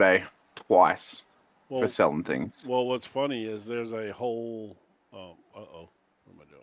eBay twice Well, for selling things. well, what's funny is there's a whole. Oh, what am I doing?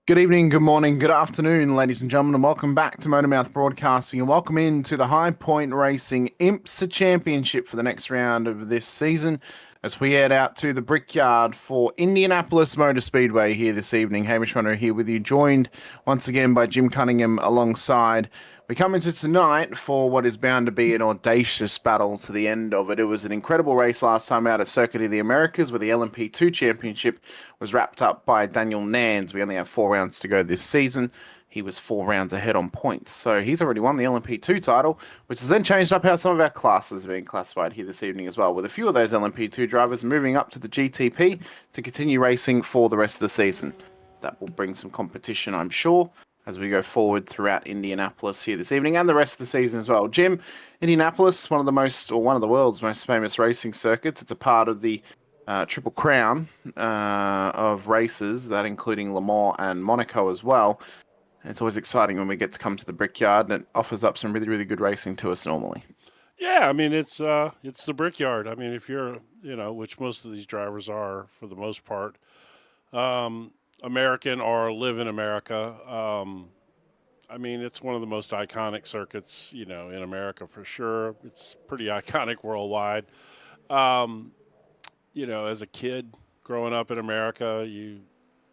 Good evening, good morning, good afternoon, ladies and gentlemen, and welcome back to MotorMouth Broadcasting, and welcome into the High Point Racing IMSA Championship for the next round of this season as we head out to the Brickyard for Indianapolis Motor Speedway here this evening. Hamish Runner here with you, joined once again by Jim Cunningham alongside. We come into tonight for what is bound to be an audacious battle to the end of it. It was an incredible race last time out at Circuit of the Americas where the LMP2 Championship was wrapped up by Daniel Nans. We only have 4 rounds to go this season. He was 4 rounds ahead on points. So he's already won the LMP2 title, which has then changed up how some of our classes are being classified here this evening as well, with a few of those LMP2 drivers moving up to the GTP to continue racing for the rest of the season. That will bring some competition, I'm sure, as we go forward throughout Indianapolis here this evening and the rest of the season as well. Jim, Indianapolis, one of the world's most famous racing circuits. It's a part of the Triple Crown of races, that including Le Mans and Monaco as well. And it's always exciting when we get to come to the Brickyard, and it offers up some really, really good racing to us normally. Yeah, I mean it's the Brickyard. I mean, if you're which most of these drivers are for the most part, American or live in America. I mean, it's one of the most iconic circuits, in America for sure. It's pretty iconic worldwide. As a kid growing up in America,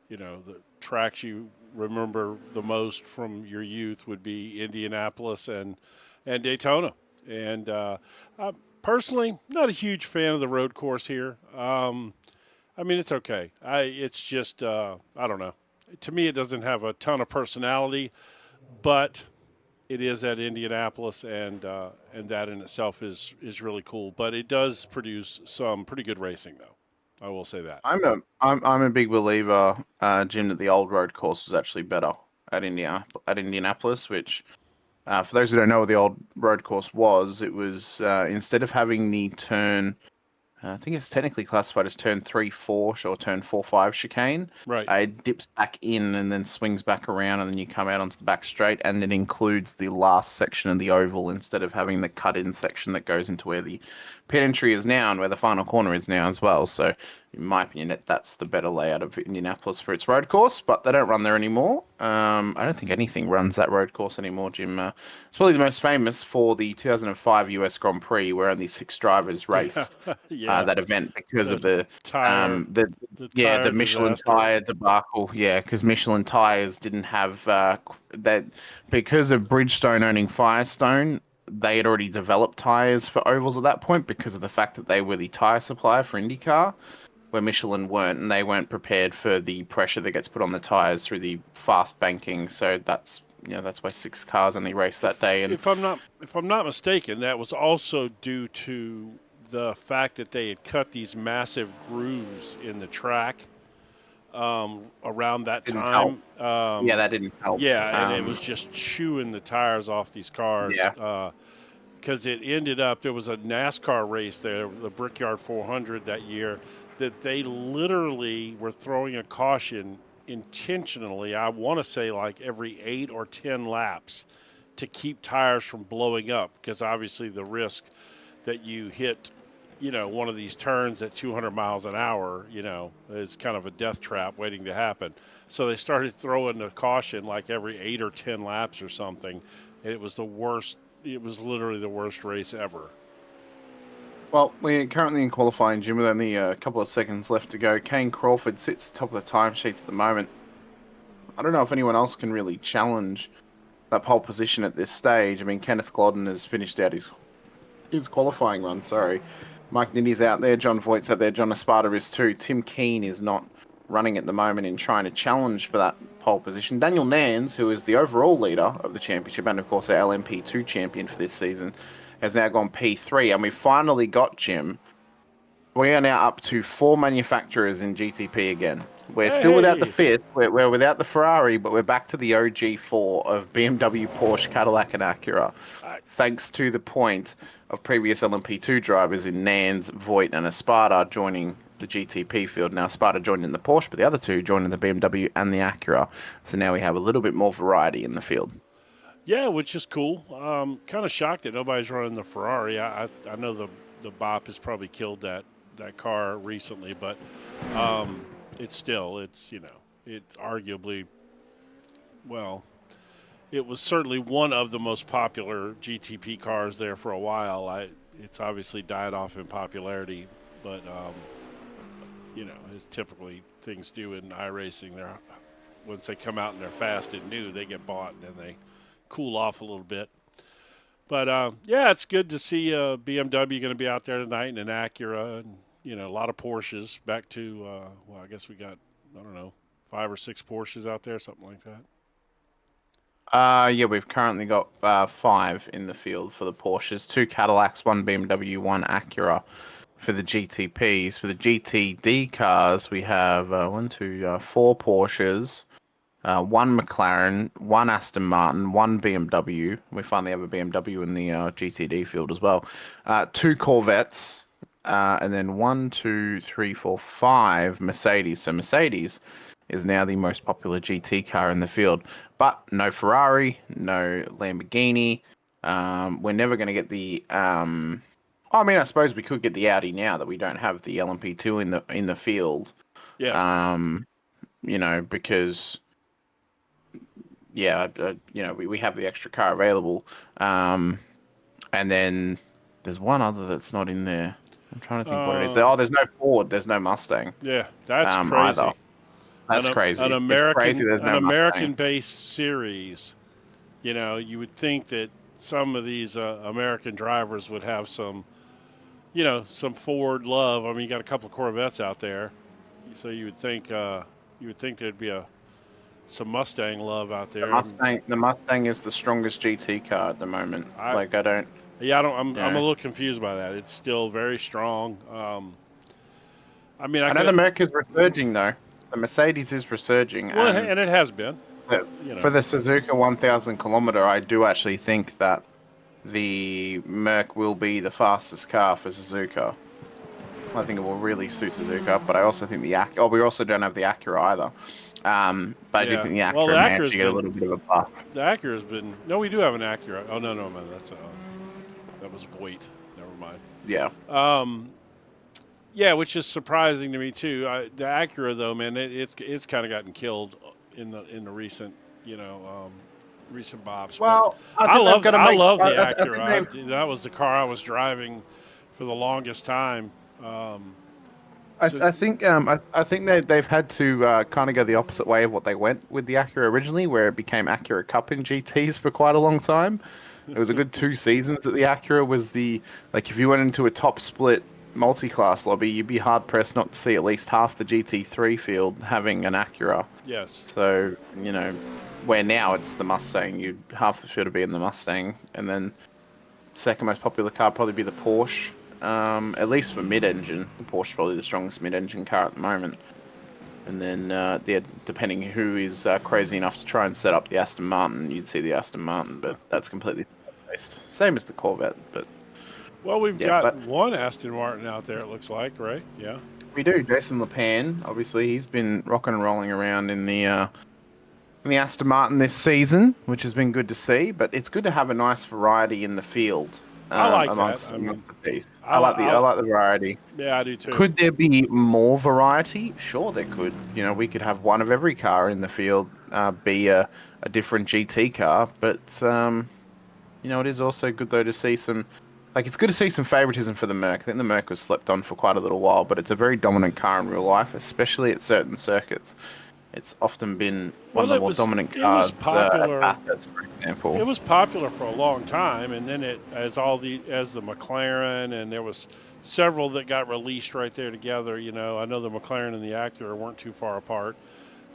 the tracks you remember the most from your youth would be Indianapolis and Daytona. And I'm personally not a huge fan of the road course here. I mean, it's okay. It's just I don't know. To me, it doesn't have a ton of personality, but it is at Indianapolis, and that in itself is really cool. But it does produce some pretty good racing, though. I will say that. I'm a big believer, Jim, that the old road course was actually better at Indianapolis, which for those who don't know what the old road course was, it was instead of having the turn, I think it's technically classified as turn 3-4 or turn 4-5 chicane. Right. It dips back in and then swings back around, and then you come out onto the back straight, and it includes the last section of the oval instead of having the cut-in section that goes into where the pit entry is now and where the final corner is now as well. So, in my opinion, that's the better layout of Indianapolis for its road course, but they don't run there anymore. I don't think anything runs that road course anymore, Jim. It's probably the most famous for the 2005 US Grand Prix, where only 6 drivers raced that event because of the Michelin disaster. tire debacle. Yeah, because Michelin tires didn't have that because of Bridgestone owning Firestone. They had already developed tires for ovals at that point because of the fact that they were the tire supplier for IndyCar, where Michelin weren't, and they weren't prepared for the pressure that gets put on the tires through the fast banking. So that's why 6 cars only raced that day. And if I'm not mistaken, that was also due to the fact that they had cut these massive grooves in the track around that time. That didn't help. Yeah, and it was just chewing the tires off these cars. Yeah. Because it ended up, there was a NASCAR race there, the Brickyard 400 that year, that they literally were throwing a caution intentionally, I want to say like every 8 or 10 laps, to keep tires from blowing up, because obviously the risk that you hit one of these turns at 200 miles an hour, is kind of a death trap waiting to happen. So they started throwing the caution like every 8 or 10 laps or something. And it was the worst. It was literally the worst race ever. Well, we're currently in qualifying, Jim, with only a couple of seconds left to go. Kane Crawford sits top of the timesheets at the moment. I don't know if anyone else can really challenge that pole position at this stage. I mean, Kenneth Glodden has finished out his qualifying run, sorry. Mike Nitty's out there, John Voigt's out there, John Esparta is too. Tim Keane is not running at the moment in trying to challenge for that pole position. Daniel Nans, who is the overall leader of the championship and, of course, our LMP2 champion for this season, has now gone P3. And we finally got, Jim, we are now up to 4 manufacturers in GTP again. We're still without the 5th. We're without the Ferrari, but we're back to the OG4 of BMW, Porsche, Cadillac, and Acura. Thanks to the point of previous LMP2 drivers in Nans, Voigt, and Esparta joining the GTP field. Now, Esparta joined in the Porsche, but the other 2 joined in the BMW and the Acura. So now we have a little bit more variety in the field. Yeah, which is cool. Kind of shocked that nobody's running the Ferrari. I know the Bop has probably killed that car recently, but it's arguably well, it was certainly one of the most popular GTP cars there for a while. It's obviously died off in popularity, but as typically things do in iRacing, they're once they come out and they're fast and new, they get bought and then they cool off a little bit. But it's good to see BMW going to be out there tonight and an Acura and a lot of Porsches. Back to I guess we got 5 or 6 Porsches out there, something like that. Yeah, we've currently got 5 in the field for the Porsches, 2 Cadillacs, 1 BMW, 1 Acura for the GTPs. For the GTD cars, we have 4 Porsches, 1 McLaren, 1 Aston Martin, 1 BMW. We finally have a BMW in the GTD field as well. 2 Corvettes, and then 5 Mercedes. So Mercedes is now the most popular GT car in the field, but no Ferrari, no Lamborghini. We're never going to get the. I suppose we could get the Audi now that we don't have the LMP2 in the field. Yes. Because we have the extra car available. And then there's one other that's not in there. I'm trying to think what it is. There's no Ford. There's no Mustang. Yeah, that's crazy. Either. That's crazy. An American-based series. You would think that some of these American drivers would have some Ford love. I mean, you got a couple of Corvettes out there, so you would think there'd be some Mustang love out there. The Mustang is the strongest GT car at the moment. I'm a little confused by that. It's still very strong. I know the Merc is resurging though. The Mercedes is resurging. Well, and it has been. For the Suzuka 1000 kilometer, I do actually think that the Merc will be the fastest car for Suzuka. I think it will really suit Suzuka, but I also think we also don't have the Acura either. But I do think the Acura may actually get a little bit of a buff. The Acura's been... No, we do have an Acura. Oh, no, man, that was Voigt. Never mind. Yeah. Which is surprising to me too. The Acura, though, man, it's kind of gotten killed in the recent recent bops. Well, I love the Acura. That was the car I was driving for the longest time. I think they've had to kind of go the opposite way of what they went with the Acura originally, where it became Acura Cup in GTs for quite a long time. It was a good 2 seasons that the Acura was if you went into a top split multi-class lobby, you'd be hard-pressed not to see at least half the GT3 field having an Acura. Yes. So, where now it's the Mustang, half the field would be in the Mustang, and then second most popular car would probably be the Porsche. At least for mid-engine, the Porsche is probably the strongest mid-engine car at the moment. And then, depending who is crazy enough to try and set up the Aston Martin, you'd see the Aston Martin, but that's completely based. Same as the Corvette, but... Well, we've got one Aston Martin out there, it looks like, right? Yeah. We do. Jason LePan, obviously, he's been rocking and rolling around in the Aston Martin this season, which has been good to see. But it's good to have a nice variety in the field. I like amongst that. the piece. I like the variety. Yeah, I do too. Could there be more variety? Sure, there could. We could have one of every car in the field be a different GT car. But it is also good though to see some. It's good to see some favoritism for the Merc. I think the Merc was slept on for quite a little while, but it's a very dominant car in real life, especially at certain circuits. It's often been one of the more dominant cars at Bathurst, for example. It was popular for a long time, and then as the McLaren, and there was several that got released right there together. I know the McLaren and the Acura weren't too far apart.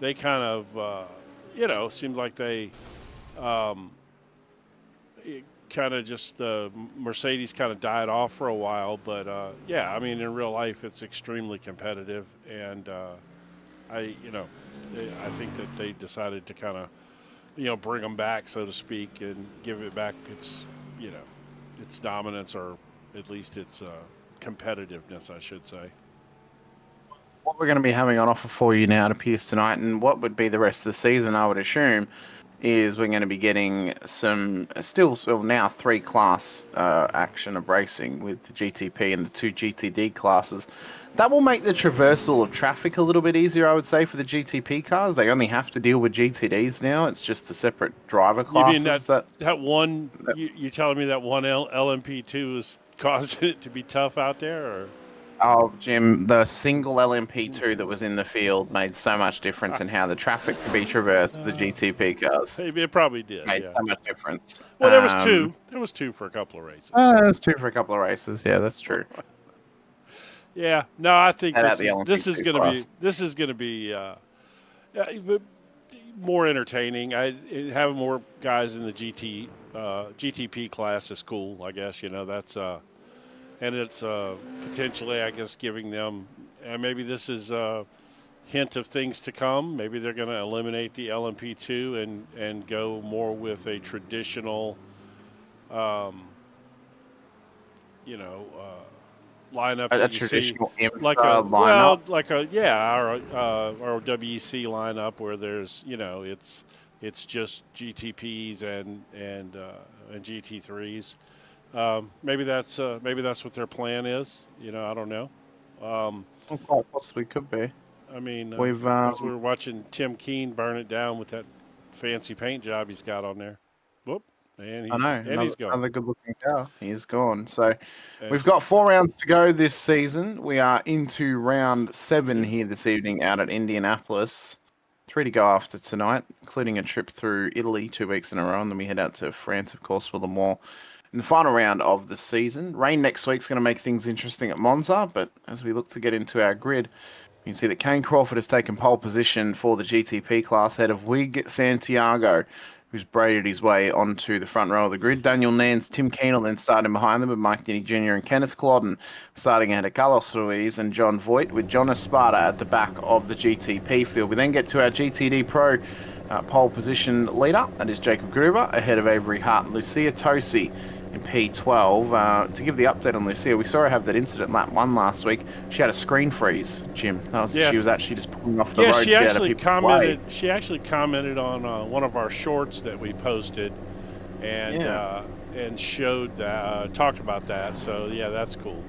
They kind of, seemed like they... Mercedes kind of died off for a while, but in real life it's extremely competitive, and I think that they decided to kind of bring them back, so to speak, and give it back its dominance, or at least its competitiveness, I should say. What we're going to be having on offer for you now, it appears tonight, and what would be the rest of the season, I would assume, is we're going to be getting some now 3 class action of racing with the GTP and the 2 GTD classes. That will make the traversal of traffic a little bit easier, I would say, for the GTP cars. They only have to deal with GTDs now. It's just the separate driver You mean classes that one? You telling me that one LMP2 is causing it to be tough out there? Or? Oh, Jim, the single LMP2 that was in the field made so much difference in how the traffic could be traversed for the GTP cars. It probably did. Made Yeah. so much difference. Well, there was two. There was two for a couple of races. There's two for a couple of races. Yeah, that's true. Yeah. No, I think this is going to be more entertaining. Having more guys in the GTP class is cool. I guess that's. And it's potentially, I guess, giving them, and maybe this is a hint of things to come. Maybe they're going to eliminate the LMP2 and go more with a traditional, lineup. A traditional IMSA like lineup. Well, like or WEC lineup where there's, it's just GTPs and GT3s. Maybe that's what their plan is. I don't know. Possibly could be. I mean, we were watching Tim Keene burn it down with that fancy paint job he's got on there. Whoop, and he's gone. Another good-looking car. He's gone. So we've got 4 rounds to go this season. We are into round 7 here this evening out at Indianapolis. 3 to go after tonight, including a trip through Italy 2 weeks in a row, and then we head out to France, of course, for Le Mans. In the final round of the season. Rain next week's going to make things interesting at Monza, but as we look to get into our grid, you can see that Kane Crawford has taken pole position for the GTP class ahead of Wig Santiago, who's braided his way onto the front row of the grid. Daniel Nance, Tim Keane then starting behind them with Mike Ninney Jr. and Kenneth Clodden starting ahead of Carlos Ruiz and John Voigt with John Esparta at the back of the GTP field. We then get to our GTD Pro pole position leader, that is Jacob Gruber, ahead of Avery Hart and Lucia Tosi in P12. To give the update on Lucia, we saw her have that incident lap 1 last week. She had a screen freeze, Jim. She was actually just pulling off the road to get out of people's way. She actually commented on one of our shorts that we posted and showed that, talked about that. So, yeah, that's cool.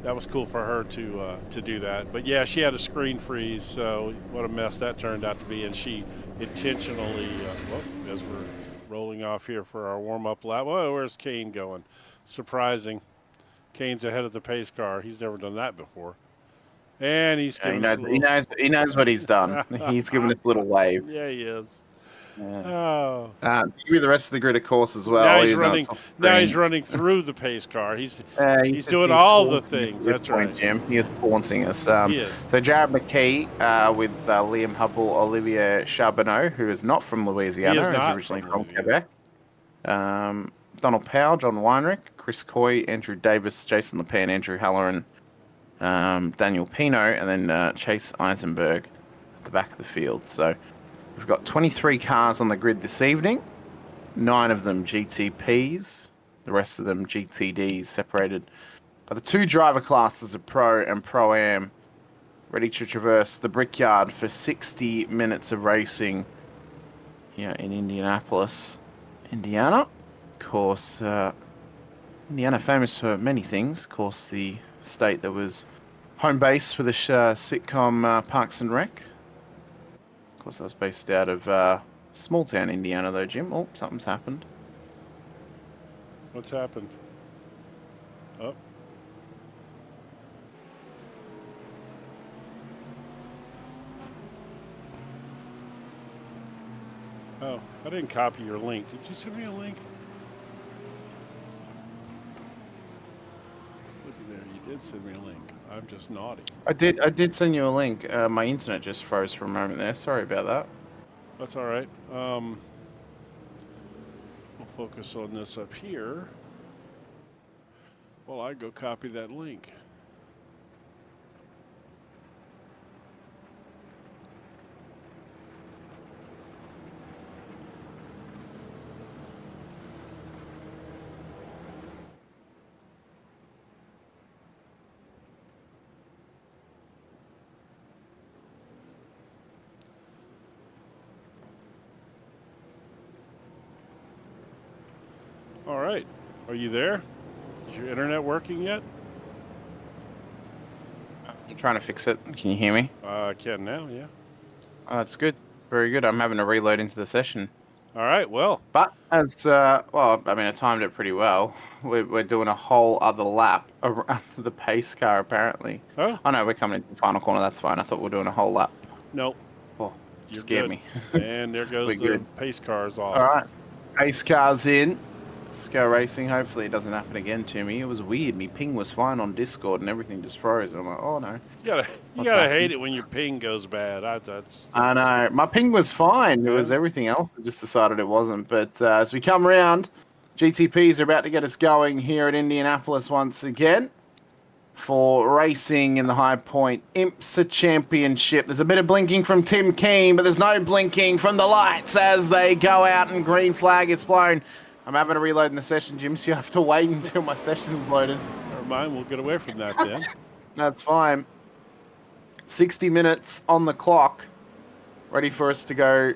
That was cool for her to do that. But, yeah, she had a screen freeze, so what a mess that turned out to be. And she intentionally, as we're rolling off here for our warm-up lap. Whoa, where's Kane going? Surprising. Kane's ahead of the pace car. He's never done that before. And he's giving he knows what he's done. He's giving us a little wave. Yeah, he is. Yeah. Give me the rest of the grid, of course, as well. Now he's running through the pace car. He's doing all the things. That's right, Jim. He is taunting us. He is. So Jared McKee with Liam Hubble, Olivier Charbonneau, who is not from Louisiana. He's originally from Quebec. Donald Powell, John Weinrich, Chris Coy, Andrew Davis, Jason Lepan, Andrew Halloran, Daniel Pino, and then Chase Eisenberg at the back of the field. So we've got 23 cars on the grid this evening, 9 of them GTPs, the rest of them GTDs, separated by the 2 driver classes of Pro and Pro-Am, ready to traverse the Brickyard for 60 minutes of racing here in Indianapolis, Indiana. Of course, Indiana famous for many things. Of course, the state that was home base for the sitcom Parks and Rec. Of course, that was based out of small town Indiana, though, Jim. Oh, something's happened. What's happened? Oh. Oh, I didn't copy your link. Did you send me a link? Look at there, you did send me a link. I'm just naughty. I did send you a link. My internet just froze for a moment there. Sorry about that. That's all right. We'll focus on this up here while I go copy that link. All right. Are you there? Is your internet working yet? I'm trying to fix it. Can you hear me? I can now, yeah. Oh, that's good. Very good. I'm having to reload into the session. All right, well. But as, well, I mean, I timed it pretty well. We're doing a whole other lap around the pace car, apparently. Oh, no, we're coming into the final corner. That's fine. I thought we were doing a whole lap. nope. Oh, You're scared good. me. And there goes We're the good. pace cars off. All right. Pace car's in. Let's go racing. Hopefully it doesn't happen again to me. It was weird. My ping was fine on Discord and everything just froze. I'm like, oh no. You gotta hate it when your ping goes bad. I know. My ping was fine. It was everything else. I just decided it wasn't. But as we come around, GTPs are about to get us going here at Indianapolis once again for racing in the High Point IMSA Championship. There's a bit of blinking from Tim Keane, but there's no blinking from the lights as they go out and green flag is blown. I'm having to reload in the session, Jim, so you have to wait until my session's loaded. Never mind, we'll get away from that then. That's fine. 60 minutes on the clock. Ready for us to go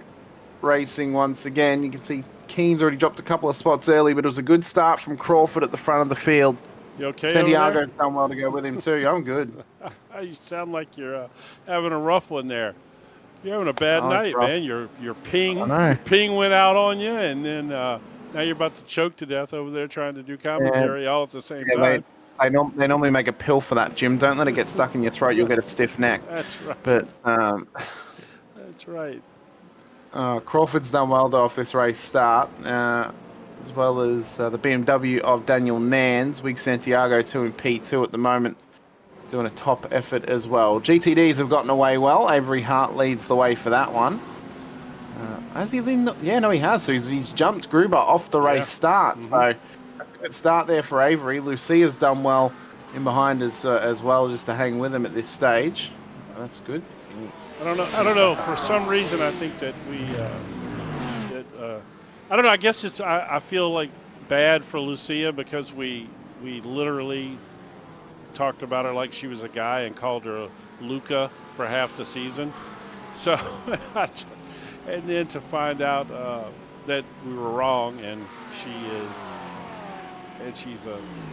racing once again. You can see Keane's already dropped a couple of spots early, but it was a good start from Crawford at the front of the field. You okay? Santiago's done well to go with him too. I'm good. You sound like you're having a rough one there. You're having a bad night, man. Your ping went out on you, and then now you're about to choke to death over there trying to do commentary all at the same time. They normally make a pill for that, Jim. Don't let it get stuck in your throat. You'll get a stiff neck. That's right. But that's right. Crawford's done well though off this race start, as well as the BMW of Daniel Nans. Wig Santiago 2 in P2 at the moment, doing a top effort as well. GTDs have gotten away well. Avery Hart leads the way for that one. Has he leaned? Yeah, no, he has. So he's jumped Gruber off the race start. So that's a good start there for Avery. Lucia's done well in behind as well, just to hang with him at this stage. That's good. I don't know. For some reason, I think that I don't know. I guess it's. I feel like bad for Lucia because we literally talked about her like she was a guy and called her Luca for half the season. So. And then to find out that we were wrong, and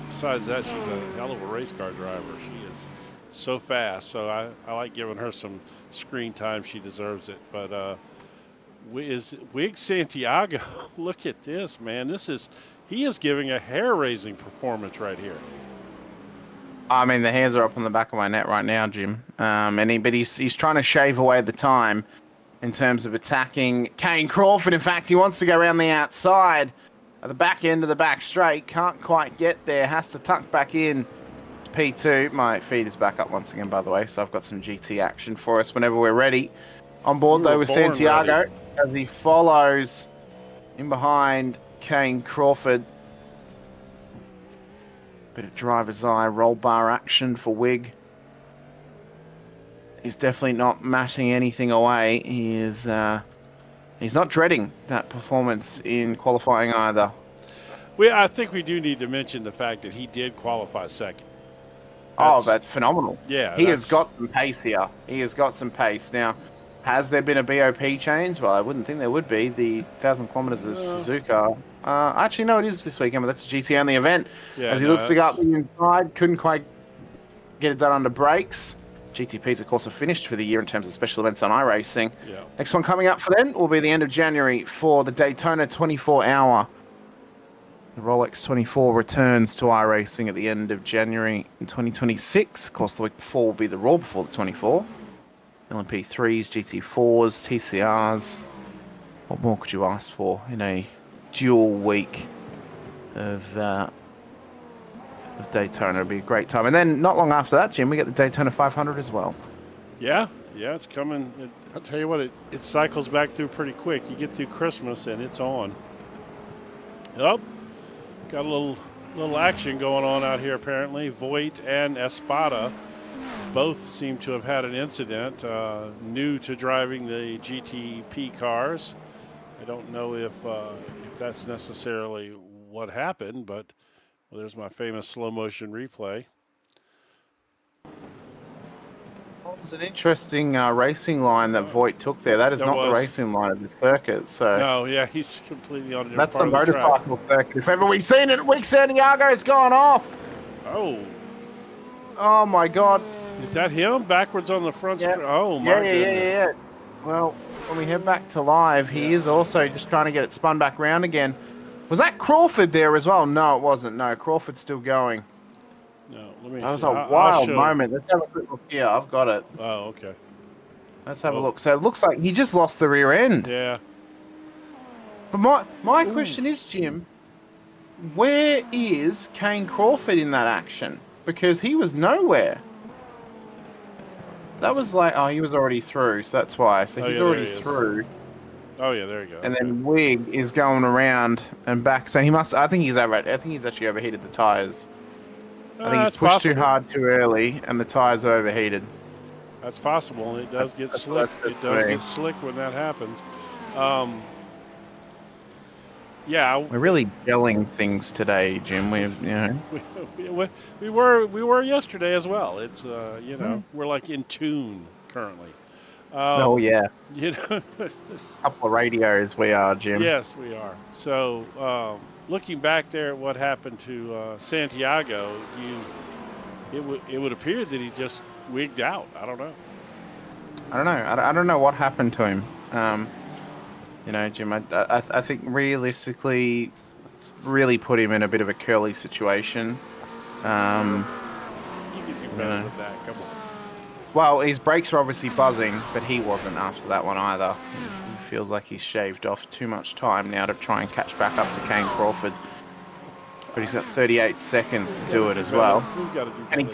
besides that, she's a hell of a race car driver. She is so fast. So I like giving her some screen time. She deserves it. But Wig Santiago, look at this, man. He is giving a hair-raising performance right here. I mean, the hairs are up on the back of my neck right now, Jim. But he's trying to shave away the time in terms of attacking Kane Crawford. In fact, he wants to go around the outside at the back end of the back straight. Can't quite get there. Has to tuck back in P2. My feed is back up once again, by the way, so I've got some GT action for us whenever we're ready. On board, though, with Santiago as he follows in behind Kane Crawford. Bit of driver's eye roll bar action for Wig. He's definitely not matting anything away. He's not dreading that performance in qualifying either. I think we do need to mention the fact that he did qualify second. That's phenomenal. Yeah. He has got some pace here. He has got some pace. Now, has there been a BOP change? Well, I wouldn't think there would be. The 1,000 kilometers of Suzuka. Actually, no, it is this weekend, but that's a GT only event. Yeah, as he looks to go up the inside, couldn't quite get it done under brakes. GTPs, of course, are finished for the year in terms of special events on iRacing. Yeah. Next one coming up for them will be the end of January for the Daytona 24-hour. The Rolex 24 returns to iRacing at the end of January in 2026. Of course, the week before will be the Raw before the 24. LMP3s, GT4s, TCRs. What more could you ask for in a dual week of Daytona? It'll be a great time. And then not long after that, Jim, we get the Daytona 500 as well. Yeah, it's coming. I'll tell you what, it cycles back through pretty quick. You get through Christmas and it's on. Yep, got a little action going on out here apparently. Voigt and Espada both seem to have had an incident, new to driving the GTP cars. I don't know if that's necessarily what happened, but well, there's my famous slow motion replay. Well, it was an interesting racing line that Voigt took there. That is not the racing line of the circuit. So no, yeah, he's completely on a different that's the part of the motorcycle circuit. If ever we've seen it, Wig Santiago's gone off. Oh. Oh my God. Is that him backwards on the front Yeah. screen? Oh, my goodness. Yeah. Well, when we head back to live, he is also just trying to get it spun back around again. Was that Crawford there as well? No, it wasn't. No, Crawford's still going. No, let me That was see. a wild moment. Let's have a quick look here. I've got it. Oh, okay. Let's have a look. So it looks like he just lost the rear end. Yeah. But my question is, Jim, where is Kane Crawford in that action? Because he was nowhere. That was like, he was already through, so that's why. So he's already through. Oh yeah, there you go. And then Wig is going around and back. So he must. I think he's actually overheated the tires. I think he's pushed too hard too early, and the tires are overheated. That's possible. It does get slick. It does get slick when that happens. Yeah, we're really gelling things today, Jim. We were yesterday as well. It's we're like in tune currently. Oh yeah. You know, a couple of radios we are, Jim. Yes, we are. So looking back there at what happened to Santiago, it would appear that he just wigged out. I don't know. I don't know what happened to him. Jim, I think realistically, really put him in a bit of a curly situation. You can do better than that. Come on. Well, his brakes were obviously buzzing, but he wasn't after that one either. He feels like he's shaved off too much time now to try and catch back up to Kane Crawford. But he's got 38 seconds to do it as well. Can he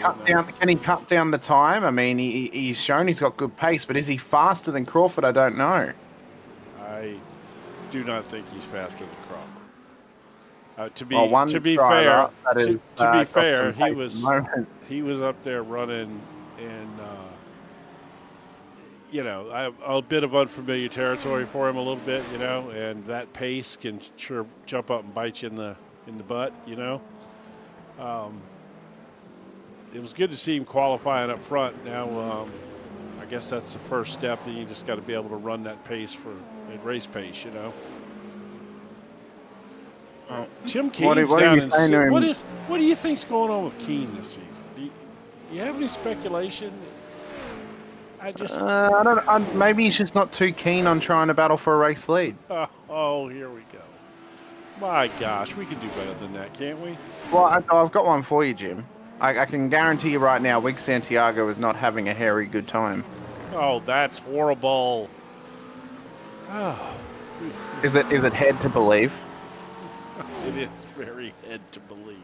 cut down the time? I mean, he's shown he's got good pace, but is he faster than Crawford? I don't know. I do not think he's faster than Crawford. To be fair, he was up there running, and a bit of unfamiliar territory for him a little bit, and that pace can sure jump up and bite you in the butt, It was good to see him qualifying up front. Now, I guess that's the first step. Then you just got to be able to run that pace at race pace, Tim Keene's down in sixth. What do you think's going on with Keene this season? Do you have any speculation? I don't. Maybe he's just not too keen on trying to battle for a race lead. Oh, here we go. My gosh, we can do better than that, can't we? Well, I've got one for you, Jim. I can guarantee you right now, Wig Santiago is not having a hairy good time. Oh, that's horrible. Oh. Is it head to believe? It is very head to believe.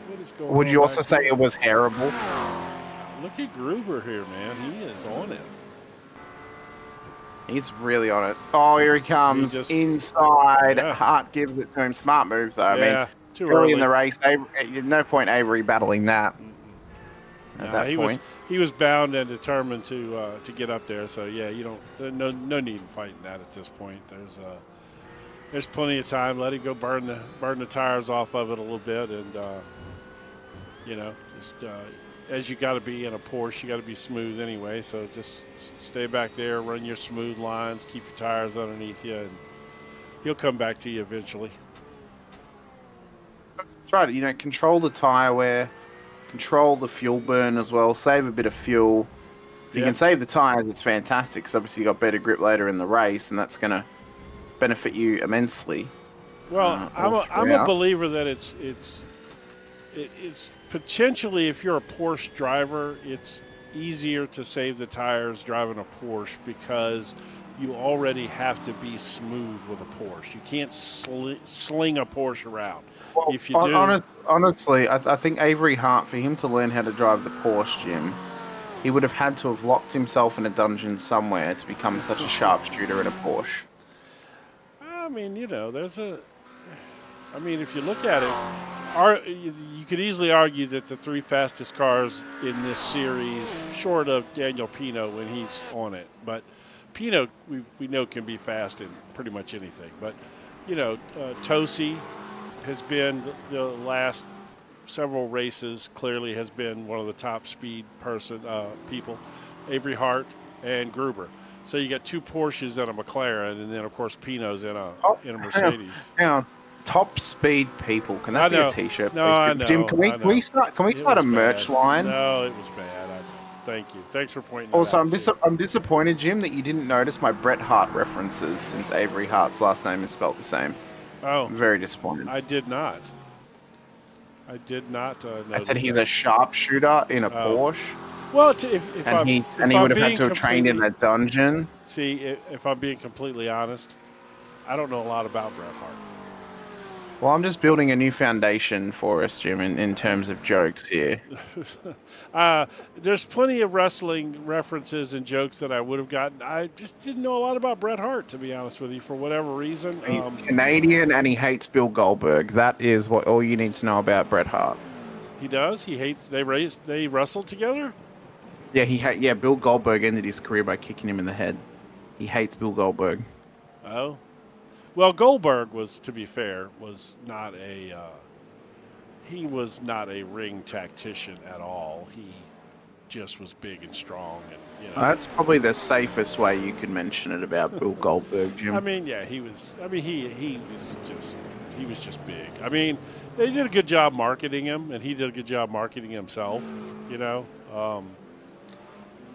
What is going on? Would you also say it was terrible? Look at Gruber here, man. He is on it. He's really on it. Oh, here he comes. Inside. Yeah. Hart gives it to him. Smart move, though. I mean, too early in the race. No point Avery battling that. At that point. He was bound and determined to get up there. So, yeah, no need in fighting that at this point. There's plenty of time. Let him go burn the tires off of it a little bit. And, as you got to be in a Porsche, you got to be smooth anyway. So just stay back there, run your smooth lines, keep your tires underneath you, and he'll come back to you eventually. That's right. Control the tire wear, control the fuel burn as well, save a bit of fuel. If you can save the tires, it's fantastic because obviously you got better grip later in the race, and that's going to benefit you immensely. Well, I'm a believer that it's potentially, if you're a Porsche driver, it's easier to save the tires driving a Porsche because you already have to be smooth with a Porsche. You can't sling a Porsche around. Well, if you do, honestly, I think Avery Hart, for him to learn how to drive the Porsche, Jim, he would have had to have locked himself in a dungeon somewhere to become such a sharpshooter in a Porsche. I mean, if you look at it, you could easily argue that the three fastest cars in this series, short of Daniel Pino when he's on it, but Pino we know can be fast in pretty much anything. But Tosi has been the last several races clearly has been one of the top speed people. Avery Hart and Gruber. So you got two Porsches and a McLaren, and then of course Pino's in a Mercedes. Hang on. Top speed people. Can that be a T-shirt? No, please? I know. Jim, can we start a merch line? No, it was bad. I know. Thank you. Thanks for pointing that Also, out. I'm disappointed, Jim, that you didn't notice my Bret Hart references since Avery Hart's last name is spelled the same. Oh, I'm very disappointed. I did not. Notice I said he's a sharpshooter in a Porsche. Well, he would have had to have trained in a dungeon. See, if I'm being completely honest, I don't know a lot about Bret Hart. Well, I'm just building a new foundation for us, Jim, in terms of jokes here. There's plenty of wrestling references and jokes that I would have gotten. I just didn't know a lot about Bret Hart, to be honest with you, for whatever reason. He's Canadian and he hates Bill Goldberg. That is all you need to know about Bret Hart. He does? He hates... They wrestled together? Yeah, Bill Goldberg ended his career by kicking him in the head. He hates Bill Goldberg. Oh. Well, Goldberg was, to be fair, was not a he was not a ring tactician at all. He just was big and strong, and that's probably the safest way you can mention it about Bill Goldberg, Jim. I mean, yeah, he was. I mean, he was just big. I mean, they did a good job marketing him, and he did a good job marketing himself.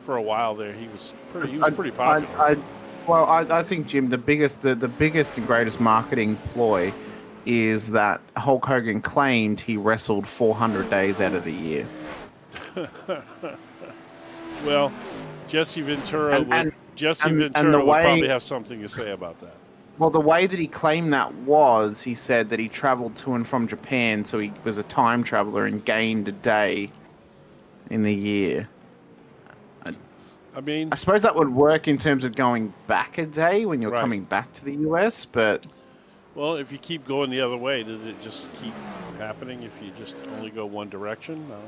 For a while there, he was pretty popular. I think, Jim, the biggest and greatest marketing ploy is that Hulk Hogan claimed he wrestled 400 days out of the year. Well, Jesse Ventura would probably have something to say about that. Well, the way that he claimed that was, he said that he traveled to and from Japan, so he was a time traveler and gained a day in the year. I suppose that would work in terms of going back a day when you're coming back to the US, but... Well, if you keep going the other way, does it just keep happening if you just only go one direction? No.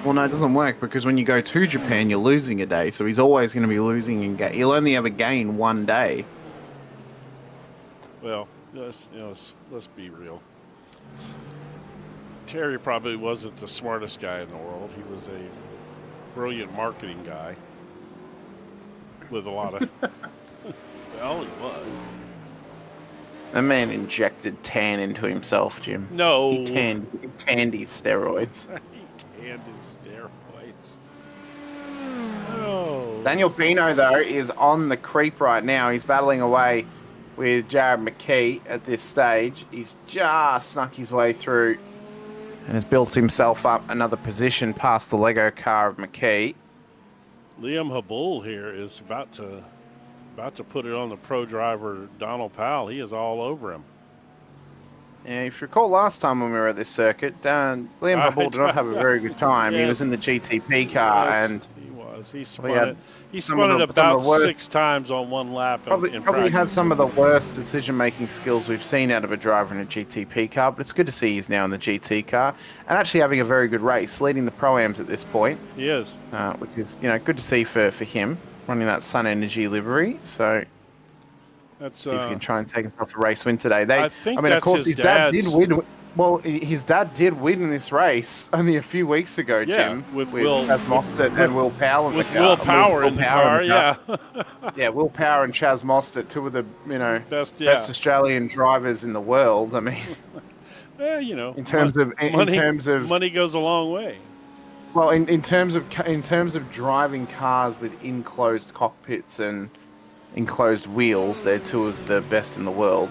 Well, no, it doesn't work, because when you go to Japan, you're losing a day, so he's always going to be losing and he'll only ever gain one day. Well, let's be real. Terry probably wasn't the smartest guy in the world. He was a brilliant marketing guy. With a lot of... Well, he was. That man injected tan into himself, Jim. No. He tanned his steroids. He tanned his steroids. Oh. Daniel Pino, though, is on the creep right now. He's battling away with Jared McKee at this stage. He's just snuck his way through and has built himself up another position past the Lego car of McKee. Liam Habul here is about to put it on the pro driver Donald Powell. He is all over him. Yeah, if you recall last time when we were at this circuit, Liam Habul did not have a very good time. Yes. He was in the GTP car and he was. He spun it. He spun it about 6 times on one lap. Probably had some of the worst decision-making skills we've seen out of a driver in a GTP car, but it's good to see he's now in the GT car and actually having a very good race, leading the Pro-Ams at this point. He is. Which is, good to see for him, running that Sun Energy livery. So that's see if he can try and take himself a race win today. Of course, his dad did win. Well, his dad did win this race only a few weeks ago, Jim. With Chaz Mostert and Will Powell in the car. Will Power in the car, yeah. Yeah, Will Power and Chaz Mostert, two of the best Australian drivers in the world. I mean, in terms of money goes a long way. Well, in terms of driving cars with enclosed cockpits and enclosed wheels, they're two of the best in the world.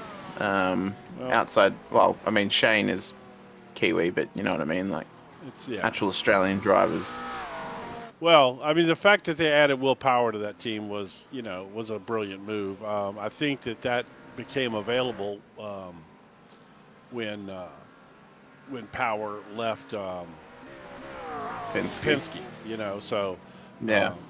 Outside, Shane is Kiwi, but you know what I mean, like actual Australian drivers. Well, I mean, the fact that they added Will Power to that team was a brilliant move. I think that became available when Power left Penske.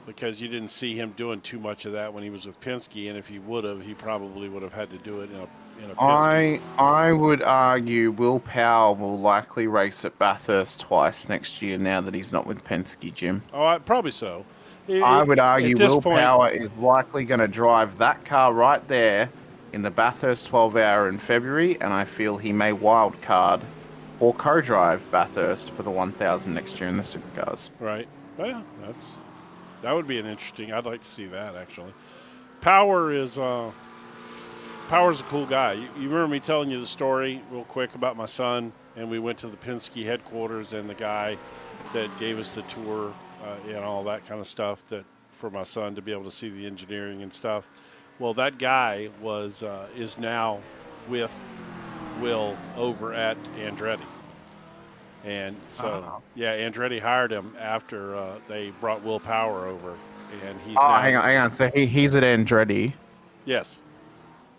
Because you didn't see him doing too much of that when he was with Penske, and if he would have, he probably would have had to do it in a Penske. I would argue Will Power will likely race at Bathurst twice next year now that he's not with Penske, Jim. Oh, probably so. I would argue Will Power is likely going to drive that car right there in the Bathurst 12-hour in February, and I feel he may wildcard or co-drive Bathurst for the 1000 next year in the supercars. Right. Well, that would be an interesting. I'd like to see that actually. Power Power's a cool guy. You remember me telling you the story real quick about my son, and we went to the Penske headquarters, and the guy that gave us the tour and all that kind of stuff that for my son to be able to see the engineering and stuff. Well, that guy is now with Will over at Andretti. And so, Andretti hired him after they brought Will Power over, and he's now, hang on. So he's at Andretti. Yes.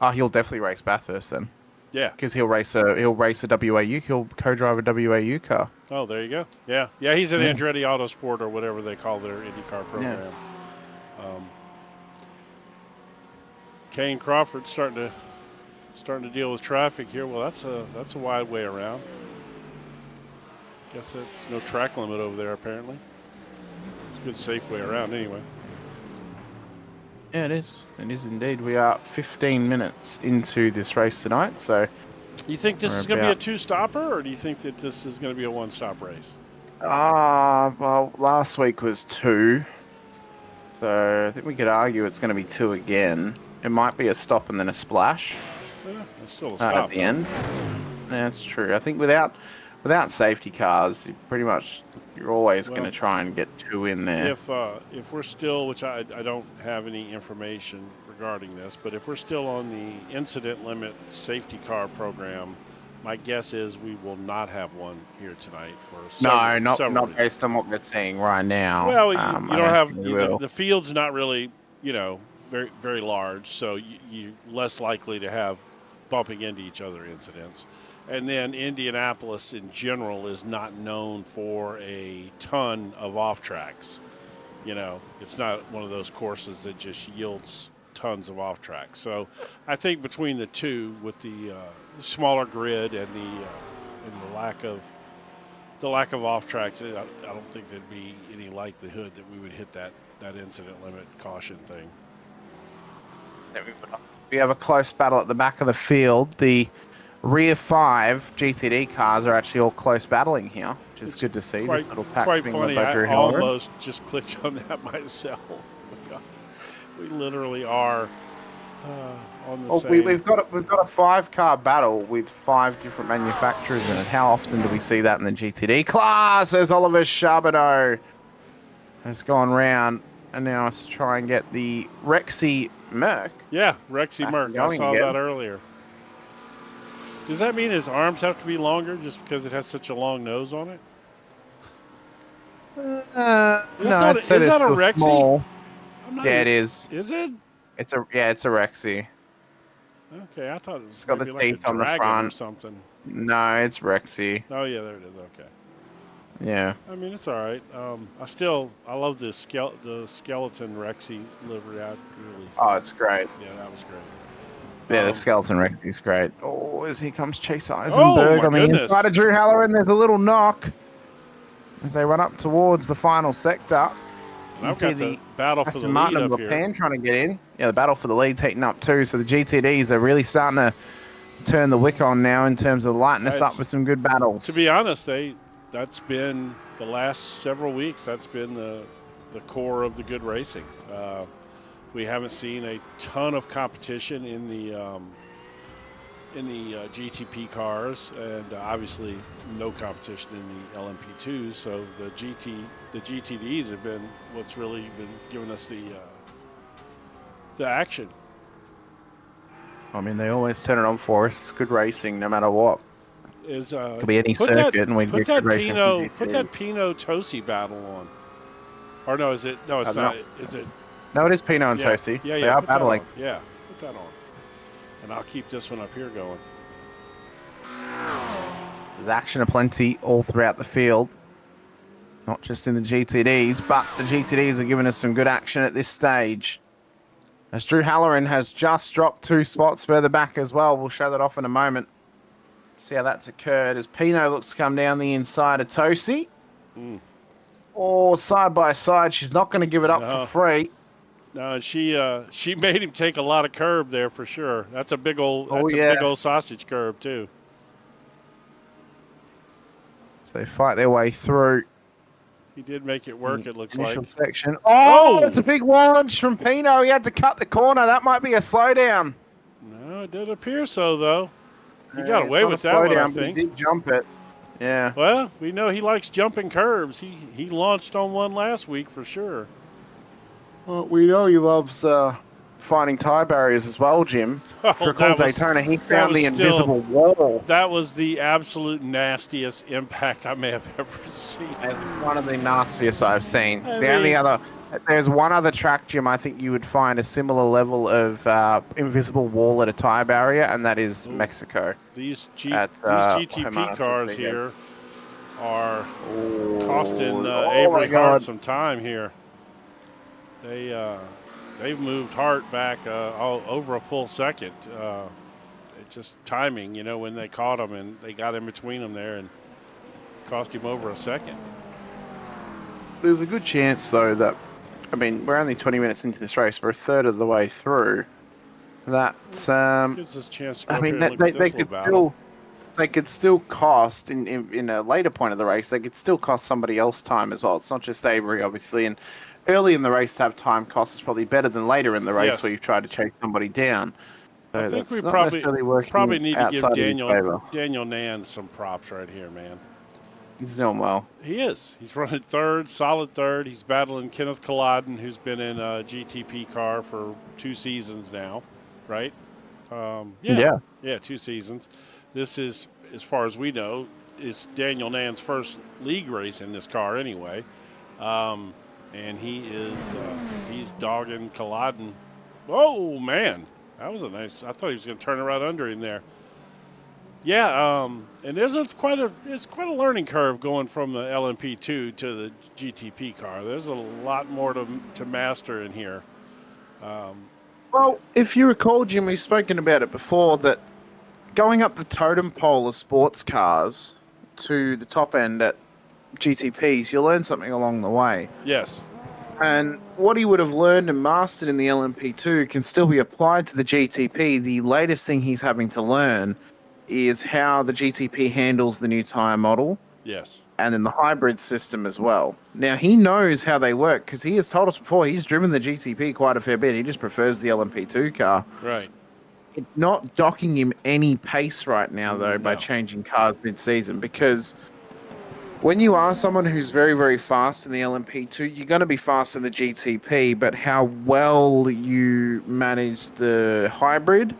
Oh, he'll definitely race Bathurst then. Yeah. Because he'll race a WAU. He'll co-drive a WAU car. Oh, there you go. Yeah. Yeah, he's at Andretti Autosport or whatever they call their IndyCar program. Yeah. Kane Crawford starting to deal with traffic here. Well, that's a wide way around. Guess that's no track limit over there apparently. It's a good safe way around anyway. Yeah, it is. It is indeed. We are 15 minutes into this race tonight, so. You think this is going to be a two-stopper, or do you think that this is going to be a one-stop race? Well, last week was 2, so I think we could argue it's going to be 2 again. It might be a stop and then a splash. Yeah, it's still a stop at the end. Yeah, that's true. I think without safety cars, you're always going to try and get 2 in there. If we're still, which I don't have any information regarding this, but if we're still on the incident limit safety car program, my guess is we will not have one here tonight for not based on what we're seeing right now. Well, you don't have the field's not really very very large, so you're less likely to have bumping into each other incidents. And then Indianapolis in general is not known for a ton of off tracks. It's not one of those courses that just yields tons of off tracks. So I think between the two, with the smaller grid and the lack of off tracks, I don't think there'd be any likelihood that we would hit that incident limit caution thing. We have a close battle at the back of the field. The rear 5 GTD cars are actually all close battling here, which is good to see. This little patch quite being funny. led by Drew I Halloran. almost just clicked on that myself. We literally are on the same. We've got a 5-car battle with 5 different manufacturers in it. How often do we see that in the GTD class? As Oliver Charbonneau has gone round, and now it's to try and get the Rexy Merc. Yeah, Rexy Merc. I saw that earlier. Does that mean his arms have to be longer just because it has such a long nose on it? No, I'd say is that a Rexy? Small. Yeah, it is. Is it? It's a Rexy. Okay, I thought it was got the teeth on the front or something. No, it's Rexy. Oh yeah, there it is. Okay. Yeah. I mean, it's all right. I love the skeleton Rexy livery. Oh, it's great. Yeah, that was great. Yeah, the skeleton Rexy's great. Oh, here comes Chase Eisenberg on the inside of Drew Halloran. There's a little knock as they run up towards the final sector. And I've got the battle for the Martin lead and up here. Japan trying to get in. Yeah, the battle for the lead's heating up too. So the GTDs are really starting to turn the wick on now in terms of lighting us up with some good battles. To be honest, that's been the last several weeks. That's been the core of the good racing. We haven't seen a ton of competition in the GTP cars, and obviously no competition in the LMP2s. So the GTDs have been what's really been giving us the action. I mean, they always turn it on for us. It's good racing, no matter what. Could be any circuit, and we get good racing. Put that Pinot Tosi battle on. Or no, is it? No, it's not. Is it? No, it is Pinot and Tosi. Yeah, they are battling. Yeah, put that on. And I'll keep this one up here going. There's action aplenty all throughout the field. Not just in the GTDs, but the GTDs are giving us some good action at this stage. As Drew Halloran has just dropped 2 spots further back as well. We'll show that off in a moment. See how that's occurred as Pinot looks to come down the inside of Tosi. Or side by side. She's not going to give it up for free. No, she made him take a lot of curb there for sure. That's a big old big old sausage curb too. So they fight their way through. He did make it work, it looks initial like. Section. Oh, it's a big launch from Pinot. He had to cut the corner. That might be a slowdown. No, It did appear so, though. He got It's away not with a that one, I slowdown, but think. he did jump it. Yeah. Well, we know he likes jumping curbs. He launched on one last week for sure. Well, we know he loves finding tie barriers as well, Jim. For a call Daytona, he found the invisible wall. That was the absolute nastiest impact I may have ever seen. As one of the nastiest I've seen. There's one other track, Jim, I think you would find a similar level of invisible wall at a tie barrier, and that is Mexico. These GTP cars here are costing Avery Hart some time here. They've moved Hart back over a full second. It's just timing, when they caught him and they got in between them there and cost him over a second. There's a good chance, though, that we're only 20 minutes into this race. We're a third of the way through. That gives us a chance to go here and look at this little battle. They could still cost in a later point of the race. They could still cost somebody else time as well. It's not just Avery, obviously. And early in the race to have time cost is probably better than later in the race where you've tried to chase somebody down. So I think we probably need to give Daniel Nance some props right here, man. He's doing well. He is. He's running third, solid third. He's battling Kenneth Culloden, who's been in a GTP car for 2 seasons now, right? Yeah, 2 seasons. This is, as far as we know, is Daniel Nan's first league race in this car anyway. And he's dogging Culloden. Oh, man. That was I thought he was going to turn it right under him there. Yeah, and there's quite a learning curve going from the LMP2 to the GTP car. There's a lot more to master in here. Well, if you recall, Jim, we've spoken about it before, that going up the totem pole of sports cars to the top end at GTPs, you learn something along the way. Yes. And what he would have learned and mastered in the LMP2 can still be applied to the GTP. The latest thing he's having to learn is how the GTP handles the new tyre model. Yes. And then the hybrid system as well. Now, he knows how they work because he has told us before he's driven the GTP quite a fair bit. He just prefers the LMP2 car. Right. It's not docking him any pace right now, though, by changing cars mid-season, because when you are someone who's very, very fast in the LMP2, you're going to be fast in the GTP, but how well you manage the hybrid,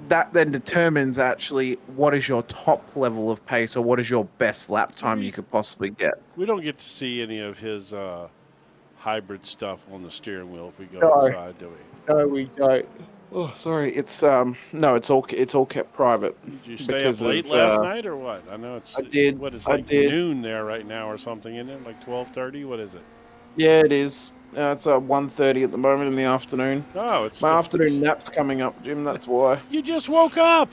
that then determines actually what is your top level of pace or what is your best lap time you could possibly get. We don't get to see any of his hybrid stuff on the steering wheel if we go inside, do we? No, we don't. Oh, sorry. It's it's all kept private. Did you stay up late last night or what? I know it's. I did. What is it, noon there right now or something, isn't it? Like 12:30. What is it? Yeah, it is. It's 1:30 at the moment in the afternoon. Oh, it's my afternoon nap's coming up, Jim. That's why. You just woke up.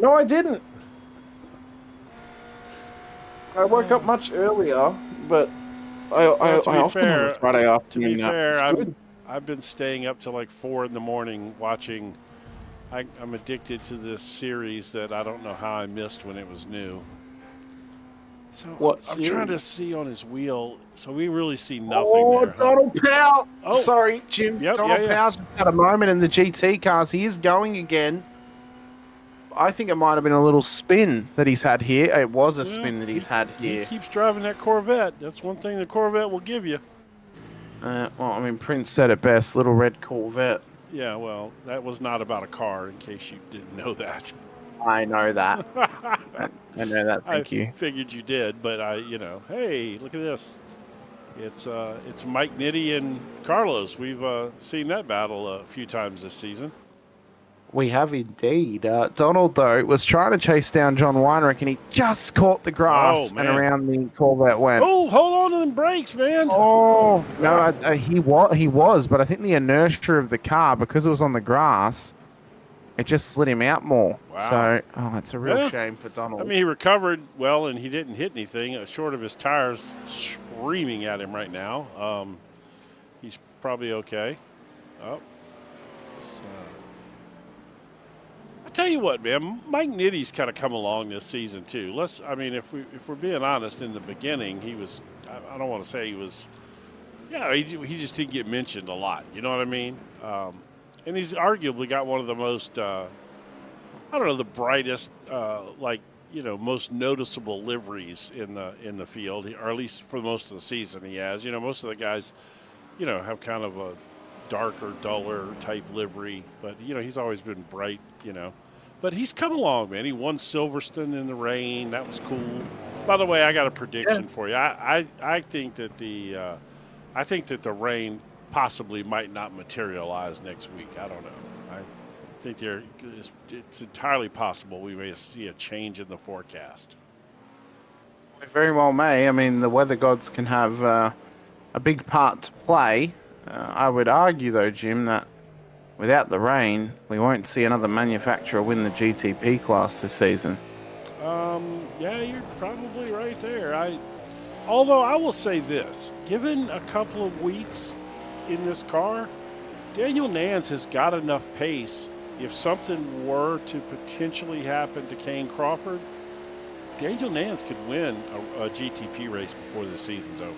No, I didn't. I woke up much earlier, but I often have a Friday afternoon nap. To be fair, I've been staying up till like 4 a.m. watching. I'm addicted to this series that I don't know how I missed when it was new. So I'm trying to see on his wheel, so we really see nothing there. Donald Powell! Oh. Sorry, Jim. Donald Powell's had a moment in the GT cars. He is going again. I think it might have been a little spin that he's had here. It was a spin that he's had here. He keeps driving that Corvette. That's one thing the Corvette will give you. Prince said it best, little red Corvette. Yeah, well, that was not about a car, in case you didn't know that. I know that. I know that. Thank you. I figured you did, but hey, look at this. It's Mike Nitti and Carlos. We've seen that battle a few times this season. We have indeed. Donald, though, was trying to chase down John Weinrich, and he just caught the grass and around the Corvette went. Oh, hold on to them brakes, man. Oh, no, he was, but I think the inertia of the car, because it was on the grass, it just slid him out more. Wow. So, it's a real shame for Donald. I mean, he recovered well, and he didn't hit anything, short of his tires screaming at him right now. He's probably okay. Oh, I tell you what, man, Mike Nitty's kind of come along this season too. If we're being honest, in the beginning, he was. I don't want to say he was. He just didn't get mentioned a lot. You know what I mean? and he's arguably got one of the most, I don't know, the brightest, most noticeable liveries in the field, or at least for most of the season he has. Most of the guys, have kind of a darker, duller type livery, but he's always been bright. But he's come along, man. He won Silverstone in the rain. That was cool. By the way, I got a prediction for you. I think that the rain possibly might not materialize next week. I don't know. I think it's entirely possible we may see a change in the forecast. We very well may. I mean, the weather gods can have a big part to play. I would argue, though, Jim, that without the rain, we won't see another manufacturer win the GTP class this season. Yeah, you're probably right there. Although I will say this, given a couple of weeks in this car, Daniel Nance has got enough pace. If something were to potentially happen to Kane Crawford, Daniel Nance could win a GTP race before the season's over.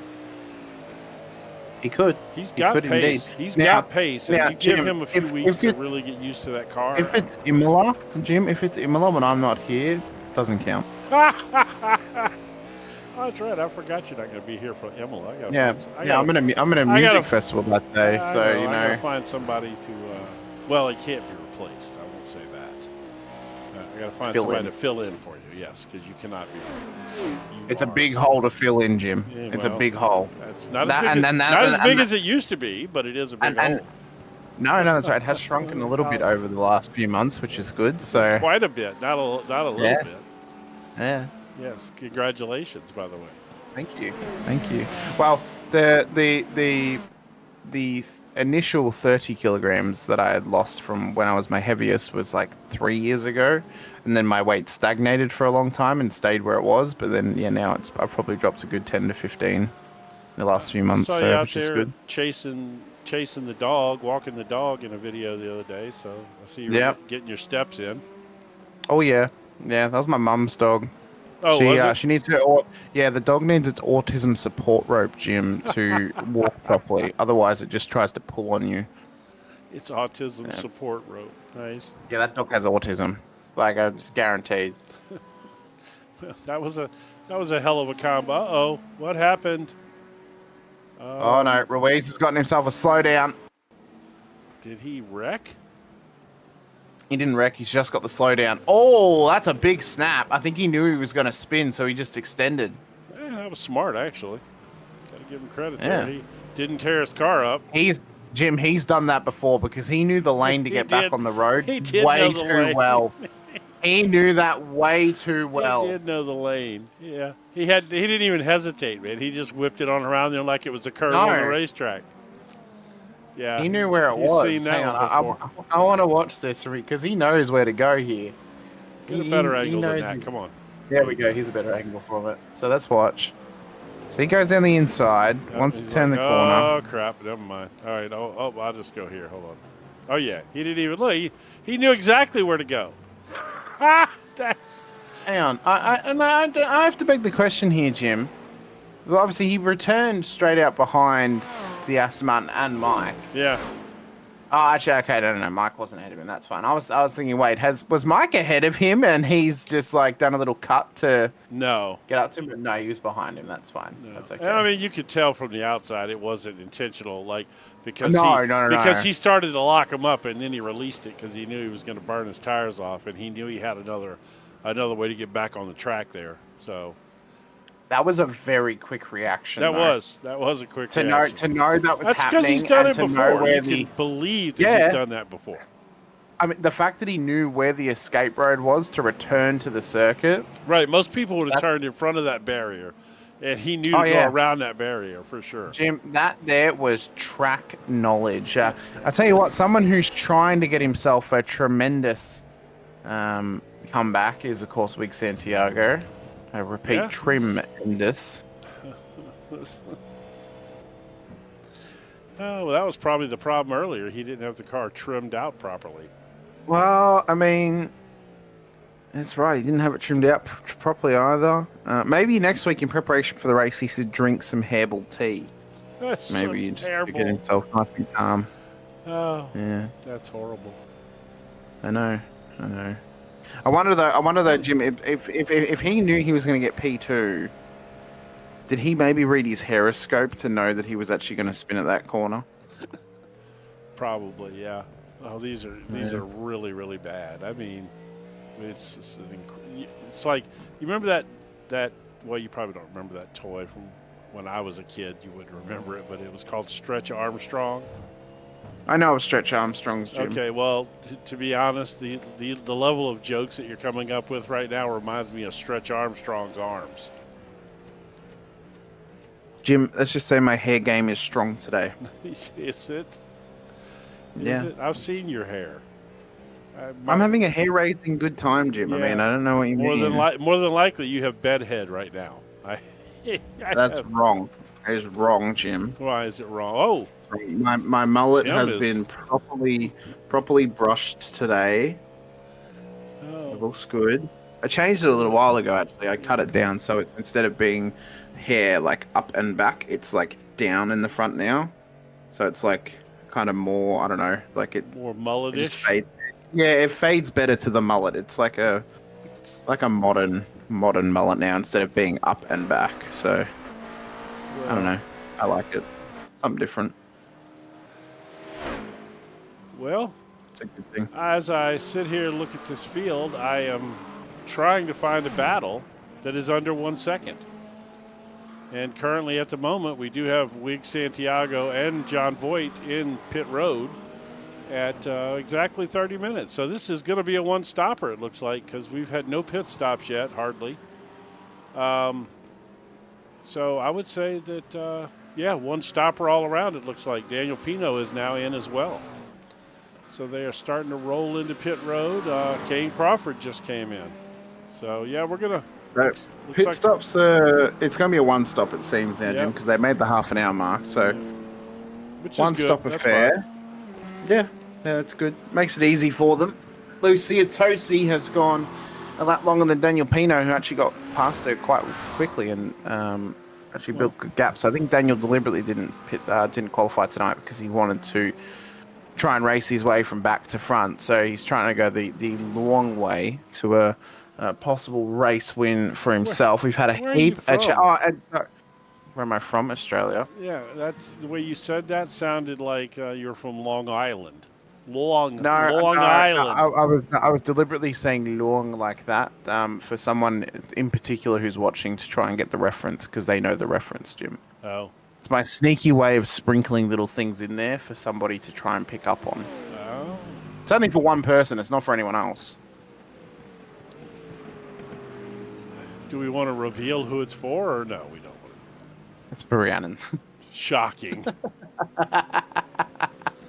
He could. He's got pace. Indeed. He's got pace, and you give Jim, him a few weeks to really get used to that car. If it's Imola, Jim, when I'm not here, it doesn't count. That's right. I forgot you're not going to be here for Imola. I'm in a music festival that day, I gotta find somebody to. Well, it can't be replaced. I won't say that. I got to find somebody to fill in for you. Yes, because you cannot be. It's a big hole to fill in, Jim. Yeah, it's a big hole. It's not as big as it used to be, but it is a big hole. No, that's right. It has shrunken a little bit over the last few months, which is good. So quite a bit, not a little bit. Yeah. Yes. Congratulations, by the way. Thank you. Well, the initial 30 kilograms that I had lost from when I was my heaviest was like 3 years ago, and then my weight stagnated for a long time and stayed where it was. But then, now I've probably dropped a good 10 to 15 in the last few months, which is good. Chasing the dog, walking the dog in a video the other day. So I see you getting your steps in. Oh yeah, that was my mum's dog. Oh, she needs to. The dog needs its autism support rope, Jim, to walk properly. Otherwise, it just tries to pull on you. It's autism support rope. Nice. Yeah, that dog has autism. Like, guaranteed. That was a hell of a combo. Uh-oh, what happened? Oh no, Ruiz has gotten himself a slowdown. Did he wreck? He didn't wreck, he's just got the slowdown. Oh, that's a big snap. I think he knew he was going to spin, so he just extended. Yeah, that was smart, actually. Got to give him credit there. He didn't tear his car up. He's done that before because he knew the lane to get back on the road way too well. He knew that way too well. He did know the lane. Yeah. He didn't even hesitate, man. He just whipped it on around there like it was a curve on the racetrack. Yeah. He knew where it was. Seen that I want to watch this because he knows where to go here. Get a better angle than that. Come on. There we go. Here's a better angle from it. So let's watch. So he goes down the inside. Wants to turn the corner. Oh, crap. Never mind. All right. I'll just go here. Hold on. Oh, yeah. He didn't even look. He knew exactly where to go. Hang on. I have to beg the question here, Jim. Well, obviously, he returned straight out behind the Aston Martin and Mike. Yeah. Oh, actually, okay, no. Mike wasn't ahead of him. That's fine. I was thinking, wait, was Mike ahead of him and he's just like done a little cut to get up to him? But no, he was behind him. That's fine. No. That's okay. I mean, you could tell from the outside it wasn't intentional, because he started to lock him up and then he released it because he knew he was going to burn his tires off and he knew he had another way to get back on the track there. So. That was a very quick reaction. That was a quick reaction. To know that was That's happening. That's because he's done it before. You can believe that he's done that before. I mean, the fact that he knew where the escape road was to return to the circuit. Right. Most people would have turned in front of that barrier, and he knew to go around that barrier for sure. Jim, that there was track knowledge. I tell you what, someone who's trying to get himself a tremendous comeback is, of course, Wig Santiago. I repeat, tremendous. Oh, well, that was probably the problem earlier. He didn't have the car trimmed out properly. Well, I mean, that's right. He didn't have it trimmed out properly either. Maybe next week in preparation for the race, he should drink some herbal tea. That's maybe just to get himself nice and calm. Oh, Yeah, that's horrible. I know. I wonder though, Jim, if he knew he was going to get P2, did he maybe read his horoscope to know that he was actually going to spin at that corner? Probably, yeah. Oh, these are really, really bad. I mean, it's just it's like, you remember that well, you probably don't remember that toy from when I was a kid. You wouldn't remember it, but it was called Stretch Armstrong. I know of Stretch Armstrong's, Jim. Okay, well, to be honest, the level of jokes that you're coming up with right now reminds me of Stretch Armstrong's arms. Jim, let's just say my hair game is strong today. Is it? Yeah. Is it? I've seen your hair. I'm having a hair raising good time, Jim. Yeah. I mean, I don't know what you mean. More than likely, you have bedhead right now. That's wrong. That is wrong, Jim. Why is it wrong? Oh, my mullet Jim has been properly brushed today. Oh. It looks good. I changed it a little while ago, actually. I cut it down, so it's, instead of being hair like up and back, it's like down in the front now. So it's like kind of more, I don't know, like it more it mulletish. just fades. Yeah, it fades better to the mullet. It's like a modern mullet now instead of being up and back. So I don't know. I like it. Something different. Well, it's a good thing. As I sit here and look at this field, I am trying to find a battle that is under 1 second. And currently at the moment, we do have Wig Santiago and John Voight in pit road at exactly 30 minutes. So this is going to be a one-stopper, it looks like, because we've had no pit stops yet, hardly. So I would say that, one stopper all around, it looks like. Daniel Pino is now in as well. So they are starting to roll into pit road. Kane Crawford just came in. So, yeah, we're going to... Pit stops, it's going to be a one stop, it seems now, Jim, because they made the half an hour mark. So which one is good. stop That's affair. fine. Yeah, that's good. Makes it easy for them. Lucia Tosi has gone a lot longer than Daniel Pino, who actually got past her quite quickly and actually built good gaps. I think Daniel deliberately didn't qualify tonight because he wanted to try and race his way from back to front. So he's trying to go the long way to a possible race win for himself. We've had a heap. Where am I from? Australia. Yeah, that's the way you said that sounded like you're from Long Island. Long Island. I was deliberately saying long like that for someone in particular who's watching to try and get the reference because they know the reference, Jim. Oh. It's my sneaky way of sprinkling little things in there for somebody to try and pick up on. Oh. It's only for one person. It's not for anyone else. Do we want to reveal who it's for, or no? We don't want to. It's for Rhiannon. Shocking.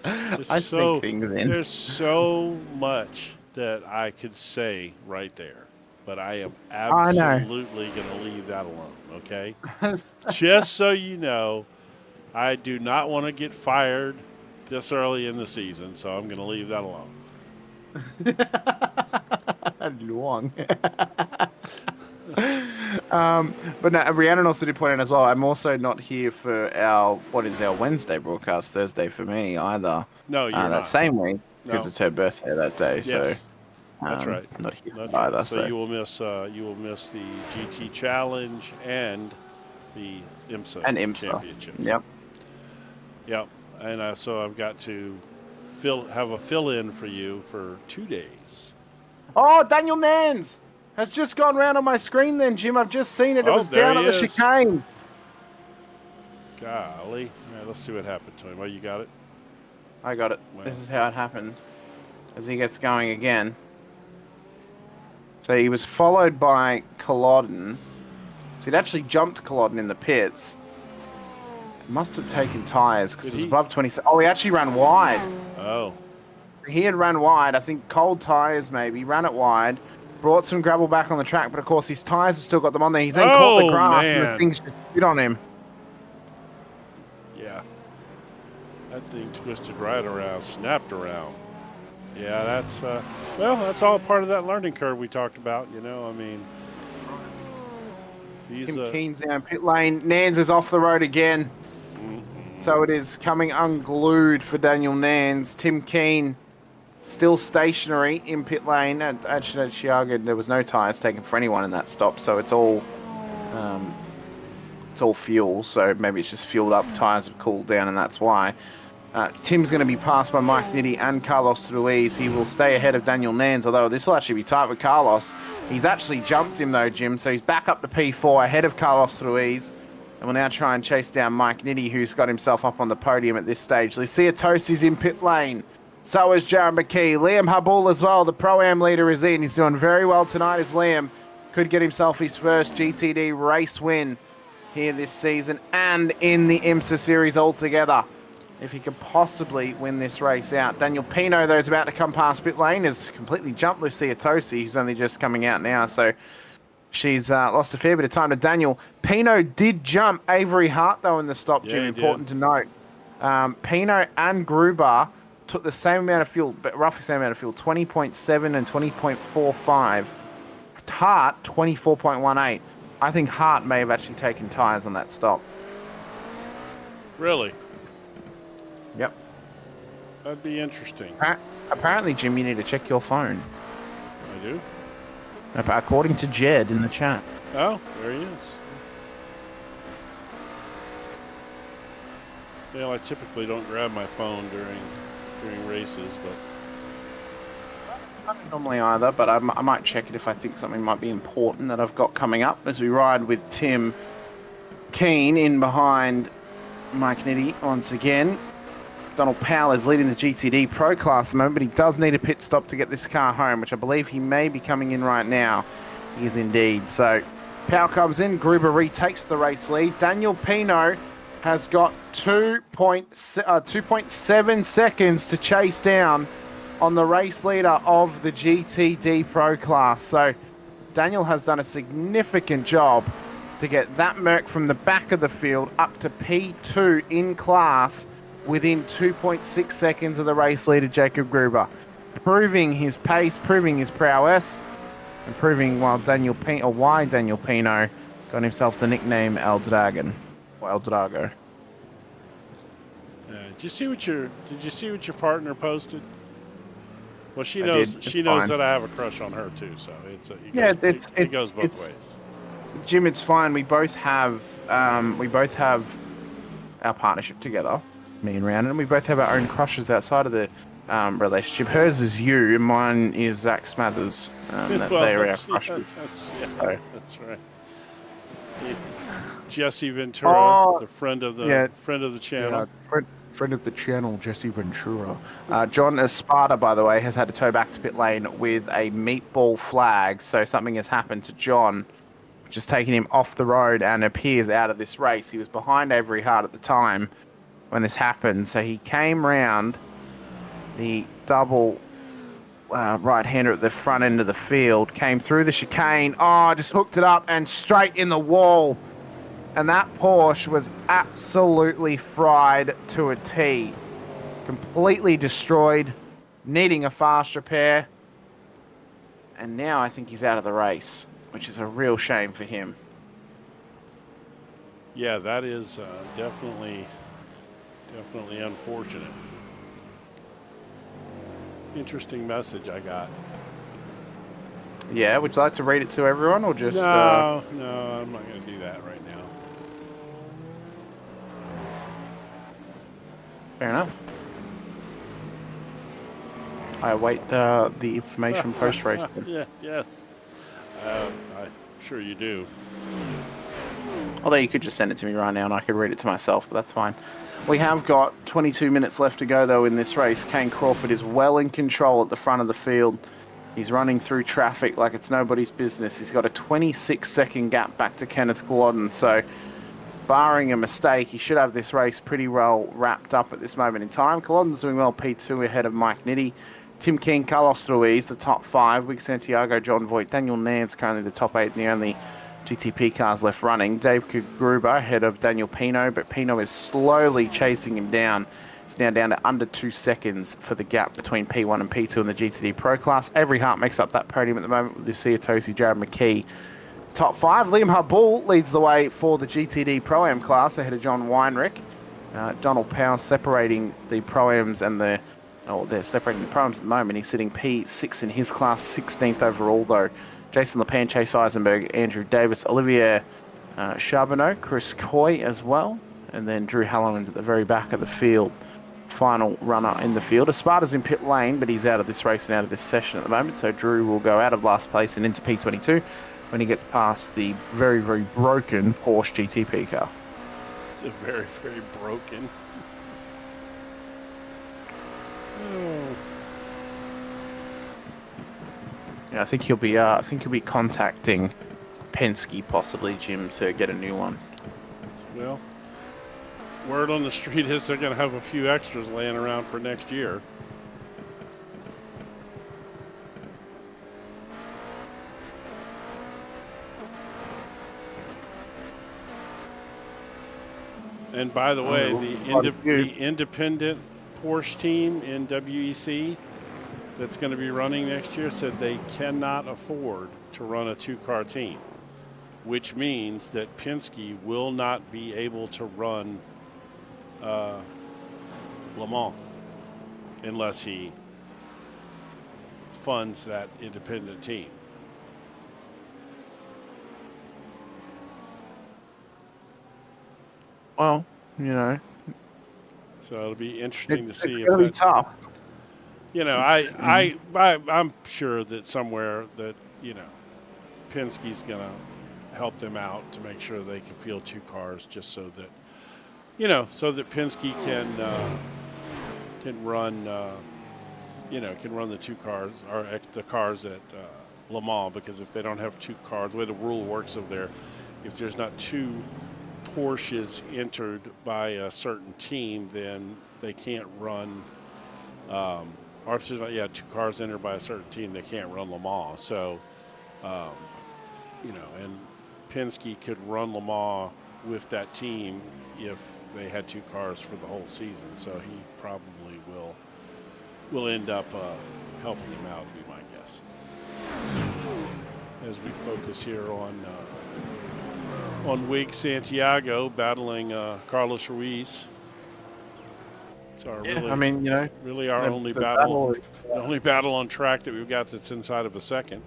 There's so much that I could say right there, but I am absolutely going to leave that alone, okay? Just so you know, I do not want to get fired this early in the season, so I'm going to leave that alone. Long. But no, Rhiannon also did point out as well, I'm also not here for our Wednesday broadcast, Thursday for me either. No, you're not. That same week, because it's her birthday that day. Yes. So that's right. Not here That's either. right. So you will miss the GT Challenge and the IMSA Championship. Yep. And so I've got to have a fill-in for you for 2 days. Oh, Daniel Nans has just gone round on my screen then, Jim. I've just seen it. It was down at the chicane. Golly. All right, let's see what happened to him. Oh, you got it? I got it. Wow. This is how it happened. As he gets going again. So he was followed by Culloden. So he'd actually jumped Culloden in the pits. Must have taken tyres because it was above 20. Oh, he actually ran wide. Oh. He had run wide. I think cold tyres maybe. Ran it wide. Brought some gravel back on the track, but of course his tyres have still got them on there. He's then caught the grass and the thing's just hit on him. Yeah. That thing twisted right around, snapped around. Yeah, that's all part of that learning curve we talked about, I mean. Tim Keen's now in pit lane. Nans is off the road again. So it is coming unglued for Daniel Nans. Tim Keane still stationary in pit lane. At Chiago, there was no tyres taken for anyone in that stop, so it's all fuel. So maybe it's just fueled up. Tyres have cooled down, and that's why. Tim's going to be passed by Mike Nitti and Carlos Ruiz. He will stay ahead of Daniel Nans, although this will actually be tight with Carlos. He's actually jumped him though, Jim, so he's back up to P4 ahead of Carlos Ruiz. And we'll now try and chase down Mike Nitti, who's got himself up on the podium at this stage. Lucia Tosi's in pit lane. So is Jared McKee. Liam Habul as well, the Pro-Am leader, is in. He's doing very well tonight as Liam could get himself his first GTD race win here this season and in the IMSA series altogether, if he could possibly win this race out. Daniel Pino, though, is about to come past pit lane, has completely jumped Lucia Tosi, who's only just coming out now, so she's lost a fair bit of time to Daniel. Pino did jump Avery Hart, though, in the stop, Jim, important to note. Pino and Gruber took the same amount of fuel, but roughly same amount of fuel, 20.7 and 20.45. Hart, 24.18. I think Hart may have actually taken tyres on that stop. Really? Yep. That'd be interesting. Apparently, Jim, you need to check your phone. I do? According to Jed in the chat. Oh, there he is. Well, I typically don't grab my phone during races, but I don't normally either, but I might check it if I think something might be important that I've got coming up as we ride with Tim Keane in behind Mike Nitti once again. Donald Powell is leading the GTD Pro class at the moment, but he does need a pit stop to get this car home, which I believe he may be coming in right now. He is indeed. So Powell comes in, Gruber retakes the race lead. Daniel Pino has got 2.7 seconds to chase down on the race leader of the GTD Pro class. So Daniel has done a significant job to get that Merc from the back of the field up to P2 in class within 2.6 seconds of the race leader, Jacob Gruber. Proving his pace, proving his prowess, and proving why Daniel Pino got himself the nickname El Dragon. Or El Drago. Did you see what your partner posted? Well, she knows that I have a crush on her too, so it goes both ways. Jim, it's fine. We both have our partnership together, me and Rhiannon, and we both have our own crushes outside of the relationship. Hers is you, and mine is Zach Smathers. They are our crushes. That's right. Jesse Ventura, the friend of the channel. Friend of the channel, Jesse Ventura. John Espada, by the way, has had to tow back to pit lane with a meatball flag. So something has happened to John, which has taken him off the road and appears out of this race. He was behind Avery Hart at the time when this happened. So he came round the double right-hander at the front end of the field, came through the chicane. Just hooked it up and straight in the wall. And that Porsche was absolutely fried to a T. Completely destroyed, needing a fast repair. And now I think he's out of the race, which is a real shame for him. Yeah, that is definitely unfortunate. Interesting message I got. Yeah, would you like to read it to everyone or just... No, I'm not going to do that right now. Fair enough. I await the information post-race. Yes. I'm sure you do. Although you could just send it to me right now and I could read it to myself, but that's fine. We have got 22 minutes left to go, though, in this race. Kane Crawford is well in control at the front of the field. He's running through traffic like it's nobody's business. He's got a 26-second gap back to Kenneth Glodden, so barring a mistake, he should have this race pretty well wrapped up at this moment in time. Glodden's doing well, P2 ahead of Mike Nitti. Tim King, Carlos Ruiz, the top 5. Wig Santiago, John Voight, Daniel Nance, currently the top 8 and the only GTP cars left running. Dave Gruber ahead of Daniel Pino, but Pino is slowly chasing him down. It's now down to under 2 seconds for the gap between P1 and P2 in the GTD Pro class. Avery Hart makes up that podium at the moment with Lucia Tosi, Jared McKee. Top 5, Liam Habul leads the way for the GTD Pro-Am class ahead of John Weinrich. Donald Powell separating the Pro-Ams and they're separating the Pro-Ams at the moment. He's sitting P6 in his class, 16th overall though. Jason Lepan, Chase Eisenberg, Andrew Davis, Olivier Charbonneau, Chris Coy as well, and then Drew Halloran's at the very back of the field. Final runner in the field. Esparta's in pit lane, but he's out of this race and out of this session at the moment, so Drew will go out of last place and into P22 when he gets past the very, very broken Porsche GTP car. It's a very, very broken. Yeah, I think he'll be contacting Penske possibly, Jim, to get a new one. Well, word on the street is they're going to have a few extras laying around for next year. And by the way, the independent Porsche team in WEC that's going to be running next year said they cannot afford to run a two-car team, which means that Penske will not be able to run Le Mans unless he funds that independent team. Well, you know. So it'll be interesting to see. It's going to be tough. You know, I'm sure that somewhere that, you know, Penske's going to help them out to make sure they can field two cars just so that, you know, so that Penske can run, can run the two cars or the cars at Le Mans, because if they don't have two cars, the way the rule works over there, if there's not two Porsches entered by a certain team, then they can't run. Or if there's not, two cars entered by a certain team, they can't run Le Mans. So, and Penske could run Le Mans with that team if they had two cars for the whole season. So he probably will end up helping him out, would be my guess. As we focus here on Wig Santiago battling Carlos Ruiz. It's our really our only battle. The only battle on track that we've got that's inside of a second.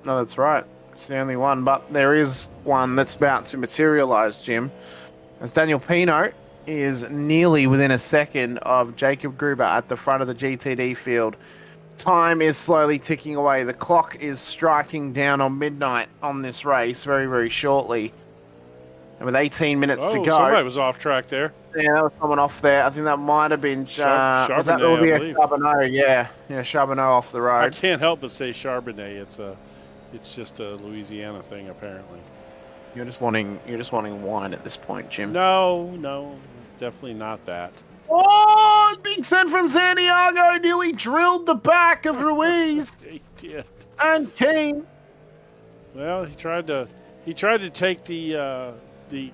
No, that's right. It's the only one, but there is one that's about to materialize, Jim. As Daniel Pino is nearly within a second of Jacob Gruber at the front of the GTD field. Time is slowly ticking away. The clock is striking down on midnight on this race very, very shortly. And with 18 minutes to go. Somebody was off track there. Yeah, there was someone off there. I think that might have been Charbonnet, was that Olivier Charbonneau? Yeah, Charbonneau off the road. I can't help but say Charbonnet. It's just a Louisiana thing, apparently. You're just wanting wine at this point, Jim. No, it's definitely not that. Oh, big set from Santiago nearly drilled the back of Ruiz. He did. And Keane. Well, he tried to take the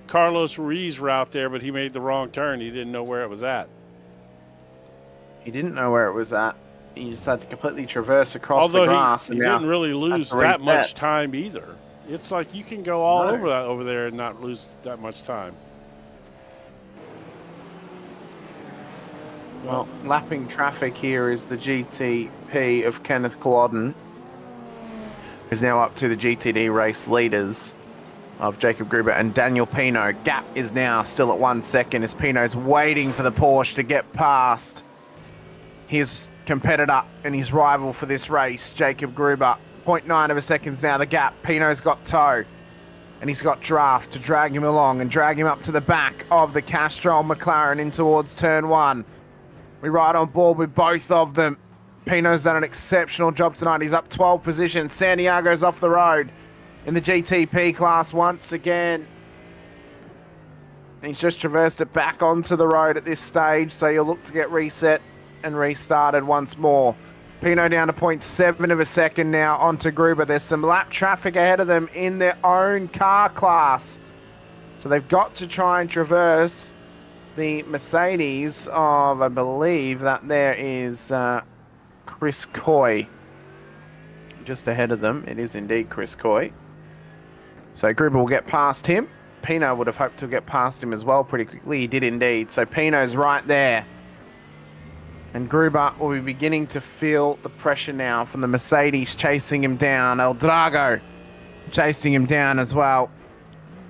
Carlos Ruiz route there, but he made the wrong turn. He didn't know where it was at. He didn't know where it was at. He just had to completely traverse across the grass. He didn't really lose that much time either. It's like you can go all over there and not lose that much time. Well, lapping traffic here is the GTP of Kenneth Culloden, who's now up to the GTD race leaders of Jacob Gruber and Daniel Pino. Gap is now still at 1 second as Pino's waiting for the Porsche to get past his competitor and his rival for this race, Jacob Gruber. 0.9 of a second now the gap. Pino's got tow and he's got draft to drag him along and drag him up to the back of the Castrol McLaren in towards turn one. We ride on board with both of them. Pino's done an exceptional job tonight. He's up 12 positions. Santiago's off the road in the GTP class once again. And he's just traversed it back onto the road at this stage, so you'll look to get reset and restarted once more. Pino down to 0.7 of a second now onto Gruber. There's some lap traffic ahead of them in their own car class. So they've got to try and traverse the Mercedes of, I believe that there is Chris Coy just ahead of them. It is indeed Chris Coy. So Gruber will get past him Pino would have hoped to get past him as well pretty quickly. He did indeed. So Pino's right there. And Gruber will be beginning to feel the pressure now from the Mercedes chasing him down. El Drago chasing him down as well.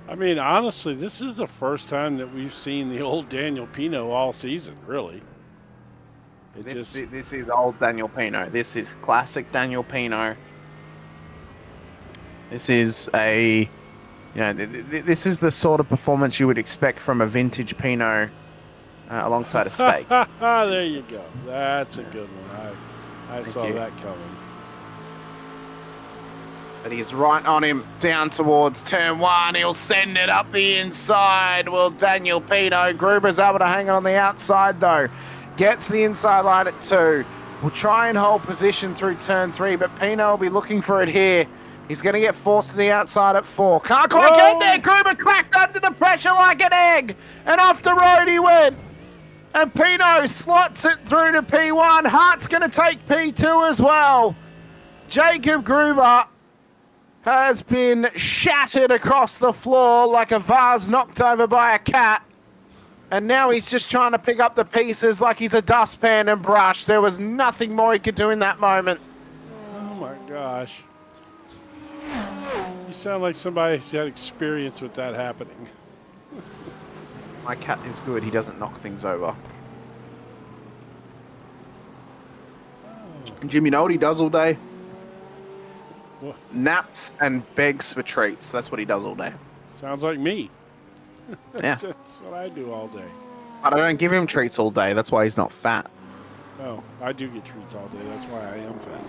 I mean, honestly, this is the first time that we've seen the old Daniel Pino all season, really. This is old Daniel Pino. This is classic Daniel Pino. This is this is the sort of performance you would expect from a vintage Pino alongside a steak. There you go. That's a good one. I saw that coming. But he's right on him, down towards turn 1. He'll send it up the inside. Will Daniel Pino. Gruber's able to hang it on the outside, though. Gets the inside line at 2. Will try and hold position through turn 3, but Pino will be looking for it here. He's going to get forced to the outside at 4. Can't quite get there. Gruber cracked under the pressure like an egg. And off the road he went. And Pino slots it through to P1. Hart's going to take P2 as well. Jacob Gruber has been shattered across the floor like a vase knocked over by a cat. And now he's just trying to pick up the pieces like he's a dustpan and brush. There was nothing more he could do in that moment. Oh my gosh. You sound like somebody who's had experience with that happening. My cat is good. He doesn't knock things over. And Jim, you know what he does all day? What? Naps and begs for treats. That's what he does all day. Sounds like me. Yeah. That's what I do all day. But I don't give him treats all day. That's why he's not fat. Oh, I do get treats all day. That's why I am fat.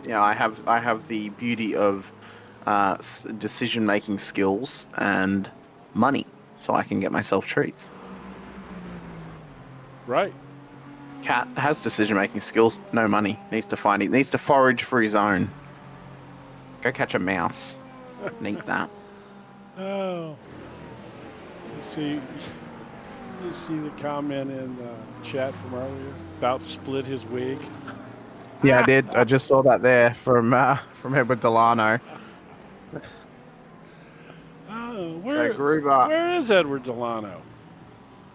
Yeah, I have the beauty of decision-making skills and money, so I can get myself treats. Right. Cat has decision-making skills, no money. Needs to forage for his own. Go catch a mouse and eat that. Oh. You see the comment in chat from earlier about split his wig? Yeah, I did. I just saw that there from Edward Delano. Oh, where is Edward Delano?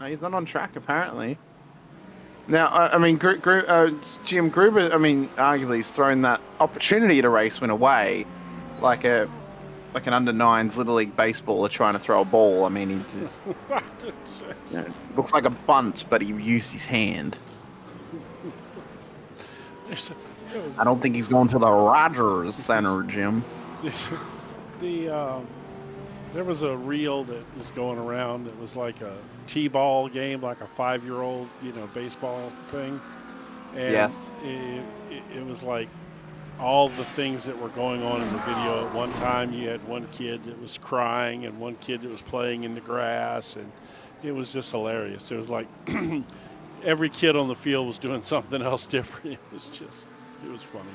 He's not on track apparently. Now, I mean, Jim Gruber. I mean, arguably, he's thrown that opportunity to race win away, like an under 9s Little League baseballer trying to throw a ball. I mean, he just looks like a bunt, but he used his hand. I don't think he's going to the Rogers Center, Jim. There was a reel that was going around that was like a T-ball game, like a 5-year-old, baseball thing. And yes. It was like all the things that were going on in the video. At one time, you had one kid that was crying and one kid that was playing in the grass, and it was just hilarious. It was like every kid on the field was doing something else different. It was funny.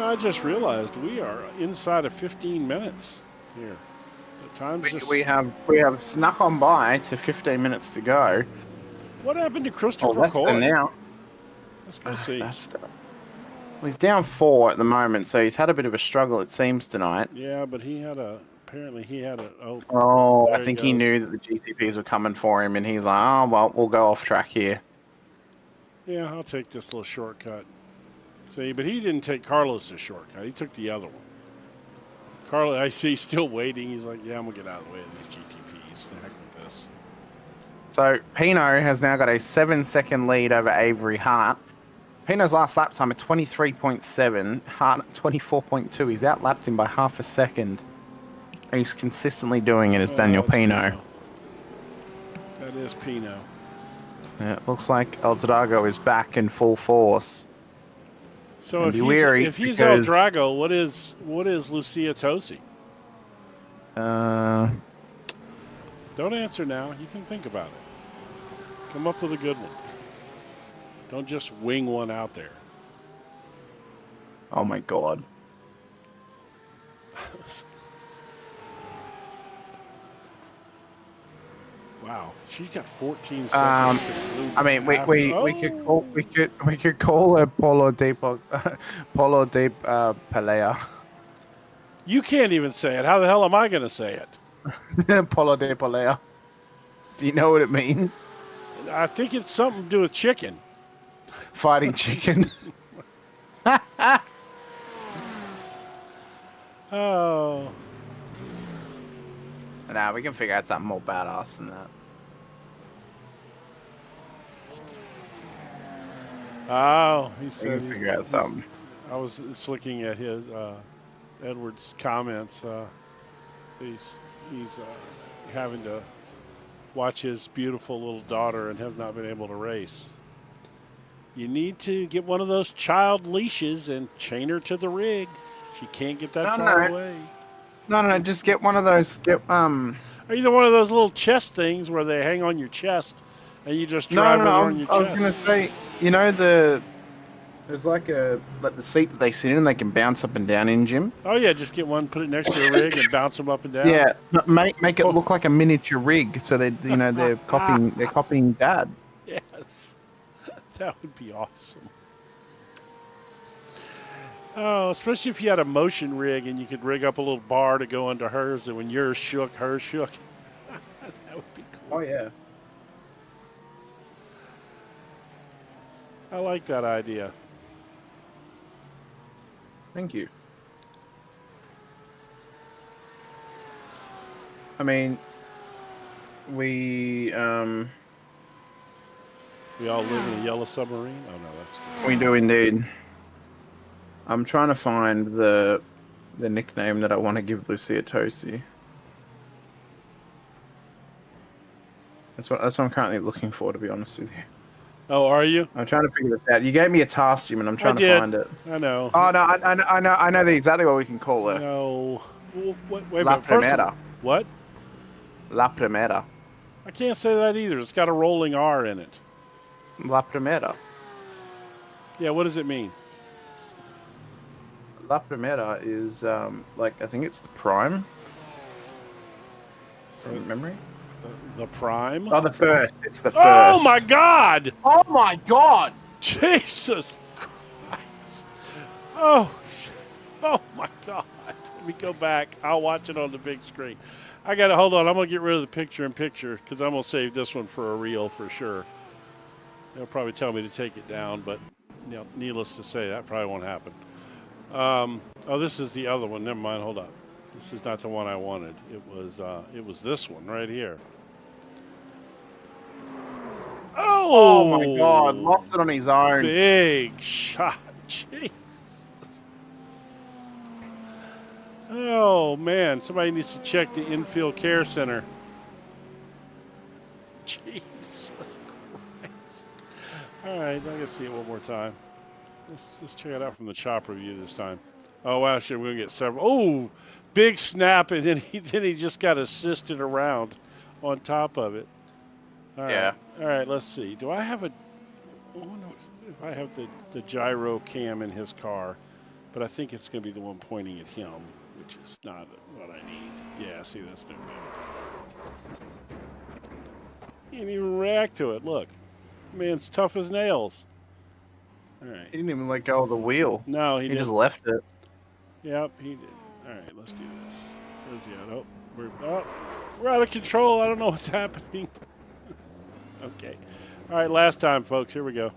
I just realized we are inside of 15 minutes here. The time's just... We have snuck on by to 15 minutes to go. What happened to Christopher Coy? Now. Let's go see. Well, he's down 4 at the moment, so he's had a bit of a struggle, it seems, tonight. Yeah, but apparently he had a... I think he knew that the GCPs were coming for him, and he's like, oh, well, we'll go off track here. Yeah, I'll take this little shortcut. See, but he didn't take Carlos's shortcut. He took the other one. Carlos, I see he's still waiting. He's like, yeah, I'm going to get out of the way of these GTPs. The heck with this. So Pino has now got a 7-second lead over Avery Hart. Pino's last lap time at 23.7. Hart at 24.2. He's outlapped him by half a second. And he's consistently doing it as Daniel Pino. That is Pino. Yeah, it looks like El Drago is back in full force. So if he's El Drago, what is Lucia Tosi? Don't answer now. You can think about it. Come up with a good one. Don't just wing one out there. Oh my God. Wow, she's got 14 seconds to glue. I mean, we could call her Polo de Pelea. You can't even say it. How the hell am I going to say it? Polo de poleo. Do you know what it means? I think it's something to do with chicken. Fighting chicken. Oh. Nah, we can figure out something more badass than that. Oh, he We said can figure out something. I was just looking at his Edward's comments. He's having to watch his beautiful little daughter and has not been able to race. You need to get one of those child leashes and chain her to the rig. She can't get that far away. No, just get one of those. Are you one of those little chest things where they hang on your chest and you just drive with her on your chest? I was gonna say, you know there's like the seat that they sit in, they can bounce up and down in gym. Oh yeah, just get one, put it next to the rig, and bounce them up and down. Yeah, make it look like a miniature rig, so they're copying Dad. Yes, that would be awesome. Oh, especially if you had a motion rig and you could rig up a little bar to go into hers, and when yours shook, hers shook. That would be cool. Oh yeah. I like that idea. Thank you. I mean, we all live in a yellow submarine? Oh, no, that's good. We do indeed. I'm trying to find the nickname that I want to give Lucia Tosi. That's what I'm currently looking for, to be honest with you. Oh, are you? I'm trying to figure this out. You gave me a task, Jim, and I'm trying to find it. I know. Oh no, I know exactly what we can call her. No. Wait a La minute. First of Primera. all, what? La Primera. I can't say that either. It's got a rolling R in it. La Primera. Yeah, what does it mean? La Primera is like, I think it's the prime. From memory. The prime? Oh, the first. It's the first. Oh my God! Oh my God! Jesus Christ! Oh my God! Let me go back. I'll watch it on the big screen. I gotta hold on. I'm gonna get rid of the picture-in-picture because I'm gonna save this one for a reel for sure. They'll probably tell me to take it down, but needless to say, that probably won't happen. Oh, this is the other one. Never mind. Hold up. This is not the one I wanted. It was this one right here. Oh my God! Lost it on his own. Big shot. Jesus. Oh man! Somebody needs to check the infield care center. Jesus Christ! All right, I gotta see it one more time. Let's check it out from the chop review this time. Oh wow! Shit, we're gonna get several. Oh, big snap, and then he just got assisted around on top of it. All right. Yeah. All right. Let's see. Do I have a? Oh no! If I have the gyro cam in his car, but I think it's going to be the one pointing at him, which is not what I need. Yeah. See, that's no good. He didn't even react to it. Look, man's tough as nails. All right. He didn't even let go of the wheel. No, he didn't. just left it. Yep, he did. All right, let's do this. Where's he at? We're out of control. I don't know what's happening. Okay. All right, last time, folks. Here we go.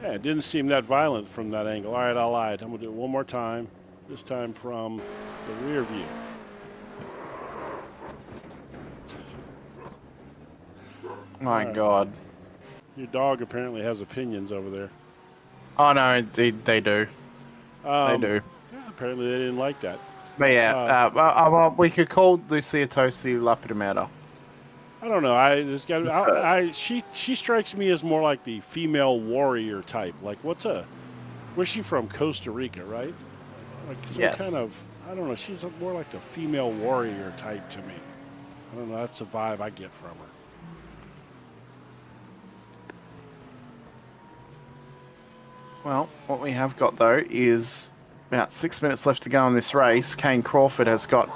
Yeah, it didn't seem that violent from that angle. All right, I lied. I'm going to do it one more time. This time from the rear view. My God. Your dog apparently has opinions over there. Oh no, they do. They do. Yeah, apparently they didn't like that. But yeah, well, we could call Lucia Tosi La Primera. I don't know. She strikes me as more like the female warrior type. Like where's she from? Costa Rica, right? Like some kind of, I don't know. She's more like the female warrior type to me. I don't know. That's the vibe I get from her. Well, what we have got though is about 6 minutes left to go in this race. Kane Crawford has got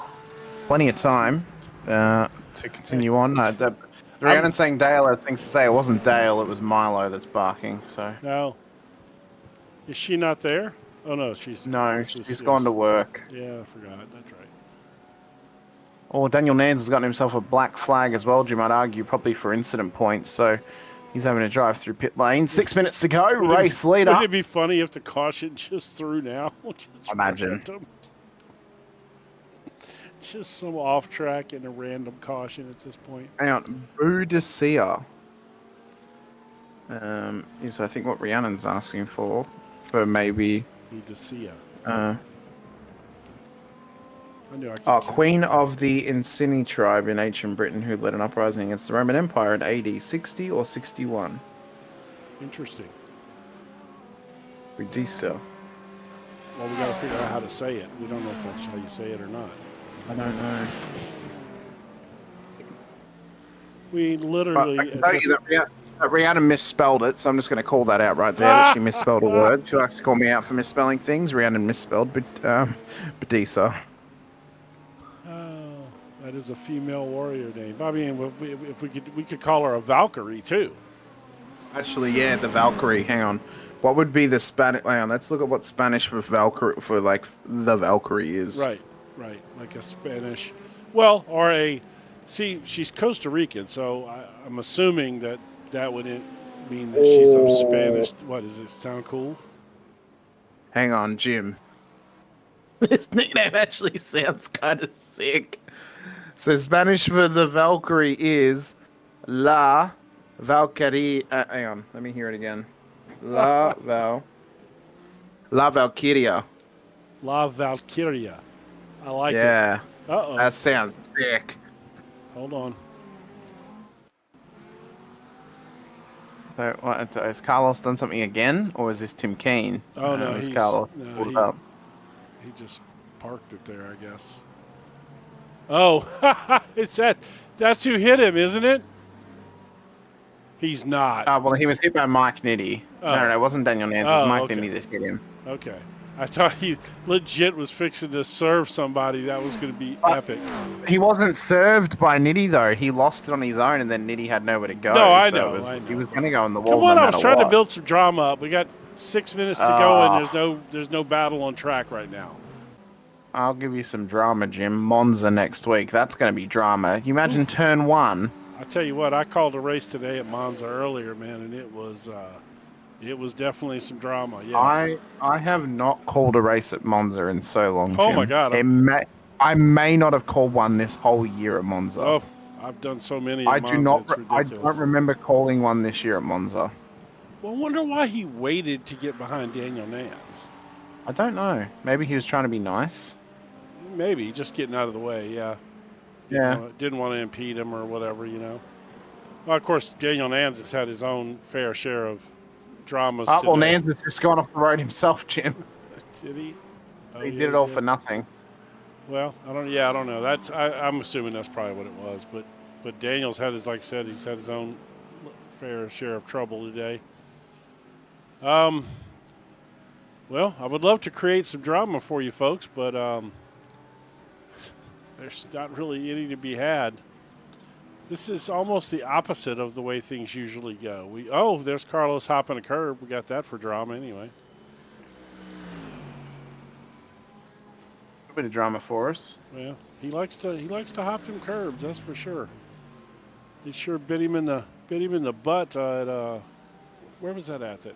plenty of time to continue on. The Rhiannon saying Dale had things to say. It wasn't Dale, it was Milo that's barking. So No, Is she not there? Oh, no, she's gone to work. Yeah, I forgot. That's right. Oh, Daniel Nance has gotten himself a black flag as well, Jim, I'd argue, probably for incident points. So he's having to drive through pit lane. 6 minutes to go. Race leader. Wouldn't it be funny if the caution just threw now? Imagine. Just some off track and a random caution at this point. Hang on. Boudicca is, I think, what Rhiannon's asking for maybe. Boudicca. I knew I could Queen of the Iceni tribe in ancient Britain who led an uprising against the Roman Empire in AD 60 or 61. Interesting. Boudicca. Well, we got to figure out how to say it. We don't know if that's how you say it or not. I don't know. We literally. But I can tell you that Rhiannon misspelled it, so I'm just going to call that out right there. That she misspelled a word. She likes to call me out for misspelling things. Rhiannon misspelled Boudicca. Oh, that is a female warrior name. I mean, if we could call her a Valkyrie too. Actually, yeah, the Valkyrie. Hang on. What would be the Spanish? Hang on. Let's look at what Spanish for Valkyrie like the Valkyrie is. Right. Like a Spanish. Well, or a. See, she's Costa Rican, so I'm assuming that would mean that she's of Spanish. What does it sound cool? Hang on, Jim. This nickname actually sounds kind of sick. So Spanish for the Valkyrie is La Valkyrie. Hang on, let me hear it again. La Valkyria. La Valkyria. I like it. Yeah. Uh-oh. That sounds sick. Hold on. So, what, has Carlos done something again, or is this Tim Keane? Oh, no, it's Carlos. No, he just parked it there, I guess. Oh, it's that's who hit him, isn't it? He's not. Well, he was hit by Mike Nitti. Oh. No, it wasn't Daniel Nance. It was Mike Nitti that hit him. Okay. I thought he legit was fixing to serve somebody. That was going to be epic. He wasn't served by Nitti, though. He lost it on his own, and then Nitti had nowhere to go. No, I so know. He was going to go on the wall. Come on, no I was matter trying what. to build some drama up. We got 6 minutes to go, and there's no battle on track right now. I'll give you some drama, Jim. Monza next week. That's going to be drama. You imagine turn one. I tell you what, I called a race today at Monza earlier, man, and it was definitely some drama. Yeah. I have not called a race at Monza in so long, Jim. Oh my God. I may not have called one this whole year at Monza. Oh, I've done so many. I at do Monza, not. I don't remember calling one this year at Monza. Well, I wonder why he waited to get behind Daniel Nance. I don't know. Maybe he was trying to be nice. Maybe just getting out of the way. Yeah. Didn't want to impede him or whatever, you know. Well, of course, Daniel Nance has had his own fair share of dramas. Well, Nance has just gone off the road himself, Jim. Did he? Oh, he did it all for nothing. Well, I don't know. I'm assuming that's probably what it was. But Daniel's had his, like I said, he's had his own fair share of trouble today. Well, I would love to create some drama for you folks, but there's not really any to be had. This is almost the opposite of the way things usually go. There's Carlos hopping a curb. We got that for drama anyway. A bit of drama for us. Well, he likes to hop them curbs. That's for sure. He sure bit him in the butt at where was that at? That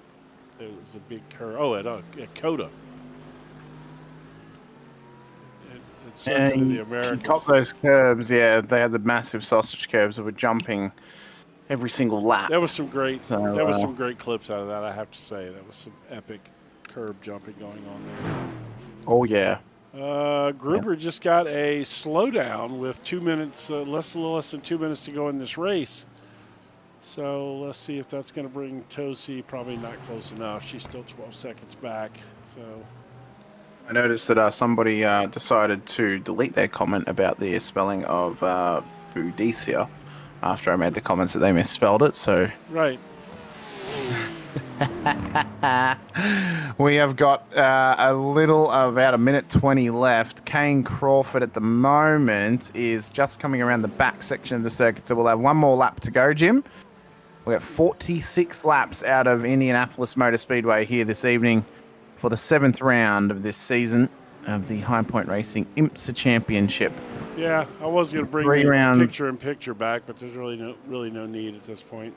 it was a big curb. Oh, at Coda. He caught those curbs. Yeah, they had the massive sausage curbs that were jumping every single lap. There was some great. Some great clips out of that. I have to say, that was some epic curb jumping going on there. Oh yeah. Gruber just got a slowdown with 2 minutes, less than 2 minutes to go in this race. So let's see if that's going to bring Tosi. Probably not close enough. She's still 12 seconds back. So. I noticed that somebody decided to delete their comment about the spelling of Boudicca after I made the comments that they misspelled it. So right. We have got about a minute 20 left. Kane Crawford at the moment is just coming around the back section of the circuit, so we'll have one more lap to go, Jim. We've got 46 laps out of Indianapolis Motor Speedway here this evening. for the 7th round of this season of the High Point Racing IMSA Championship. Yeah, I was going to bring 3 the rounds. picture-in-picture back, but there's really no need at this point.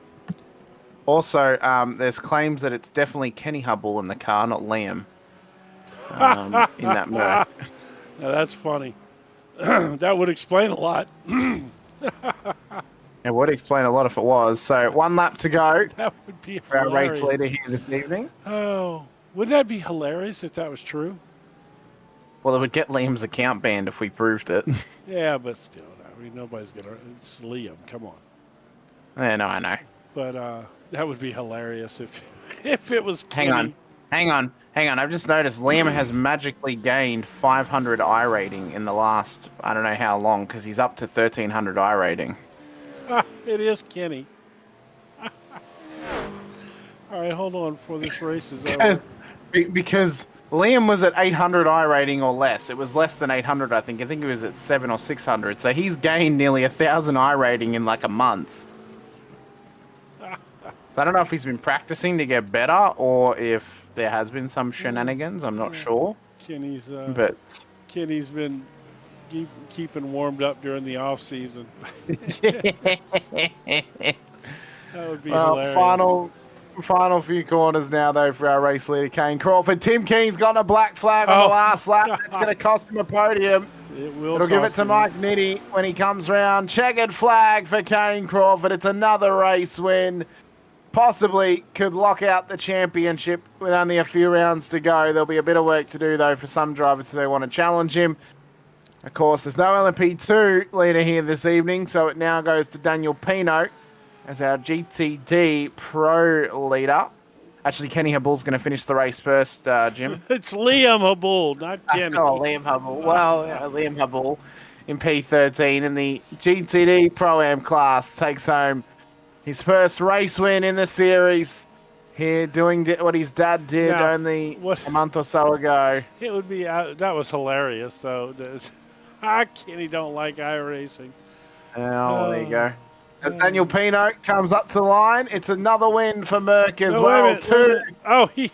Also, there's claims that it's definitely Kenny Hubble in the car, not Liam. In that Merc. Now that's funny. That would explain a lot. It would explain a lot if it was. So 1 lap to go That would be for our race hilarious. leader here this evening. Oh, wouldn't that be hilarious if that was true? Well, it would get Liam's account banned if we proved it. Yeah, but still, I mean, nobody's gonna. It's Liam. Come on. Yeah, no, I know. But that would be hilarious if it was Kenny. Hang on. I've just noticed Liam has magically gained 500 I rating in the last, I don't know how long, because he's up to 1,300 I rating. It is Kenny. All right, hold on before this race is over. Because Liam was at 800 I rating or less. It was less than 800, I think. I think it was at 700 or 600. So he's gained nearly 1,000 I rating in like a month. So I don't know if he's been practicing to get better or if there has been some shenanigans. I'm not sure. Kenny's been keeping warmed up during the off season. That would be hilarious. Final few corners now, though, for our race leader, Kane Crawford. Tim Keen's got a black flag on the last lap. That's going to cost him a podium. It'll give it to Mike Nitti when he comes round. Checkered flag for Kane Crawford. It's another race win. Possibly could lock out the championship with only a few rounds to go. There'll be a bit of work to do, though, for some drivers if they want to challenge him. Of course, there's no LMP2 leader here this evening, so it now goes to Daniel Pino as our GTD Pro leader. Actually, Kenny Hubble's going to finish the race first, Jim. It's Liam Hubble, not Kenny. Oh, Liam Hubble. Well, yeah, Liam Hubble in P13 in the GTD Pro-Am class takes home his first race win in the series. Here, doing what his dad did only a month or so ago. It would be that was hilarious, though. Kenny don't like iRacing. Oh, there you go. As Daniel Pino comes up to the line, it's another win for Merck as well, too. Oh, he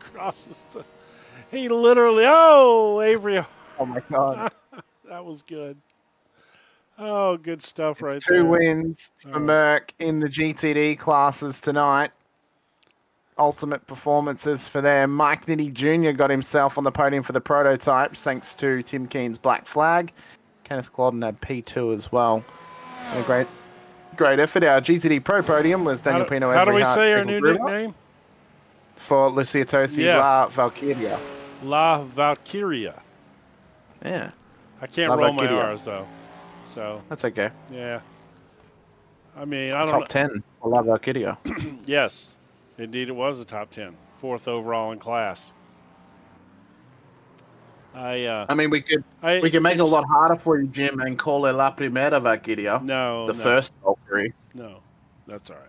crosses he literally, Avery. Oh, my God. That was good. Oh, good stuff right there. 2 wins for Merck in the GTD classes tonight. Ultimate performances for them. Mike Nitti Jr. got himself on the podium for the prototypes thanks to Tim Keen's black flag. Kenneth Clodden had P2 as well. A great effort. Our GTD Pro podium was Daniel Pino. How do we say our new nickname? For Lucia Tosi, yes. La Valkyria. La Valkyria. Yeah. I can't roll my R's, though. So that's okay. Yeah. I mean, I don't Top 10 for La Valkyria. Yes. Indeed, it was a top 10. 4th overall in class. I mean, we could make it a lot harder for you, Jim, and call it La Primera Valkyria. No. First Valkyrie. No. That's all right.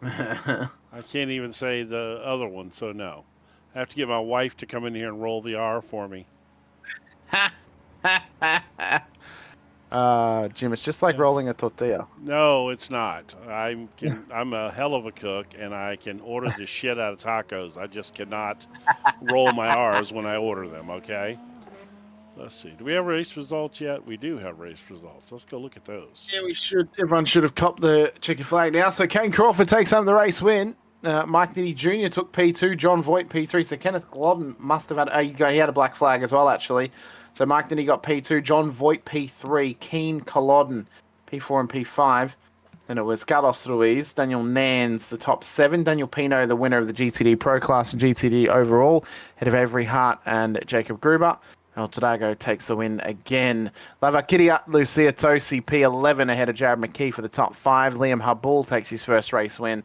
No. I can't even say the other one, so no. I have to get my wife to come in here and roll the R for me. Jim, it's just like rolling a tortilla. No, it's not. I'm a hell of a cook, and I can order the shit out of tacos. I just cannot roll my R's when I order them, okay? Let's see. Do we have race results yet? We do have race results. Let's go look at those. Yeah, we should. Everyone should have copped the checkered flag now. So Kane Crawford takes home the race win. Mike Nitti Jr. took P2, John Voigt P3. So Kenneth Glodden must have had he had a black flag as well, actually. So Mike Nitti got P2, John Voigt P3, Keen Culloden P4 and P5. Then it was Carlos Ruiz, Daniel Nans, the top 7. Daniel Pino, the winner of the GTD Pro Class and GTD overall, head of Avery Hart and Jacob Gruber. El Todago takes the win again. La Valkyria, Lucia Tosi, P11 ahead of Jared McKee for the top 5. Liam Hubble takes his first race win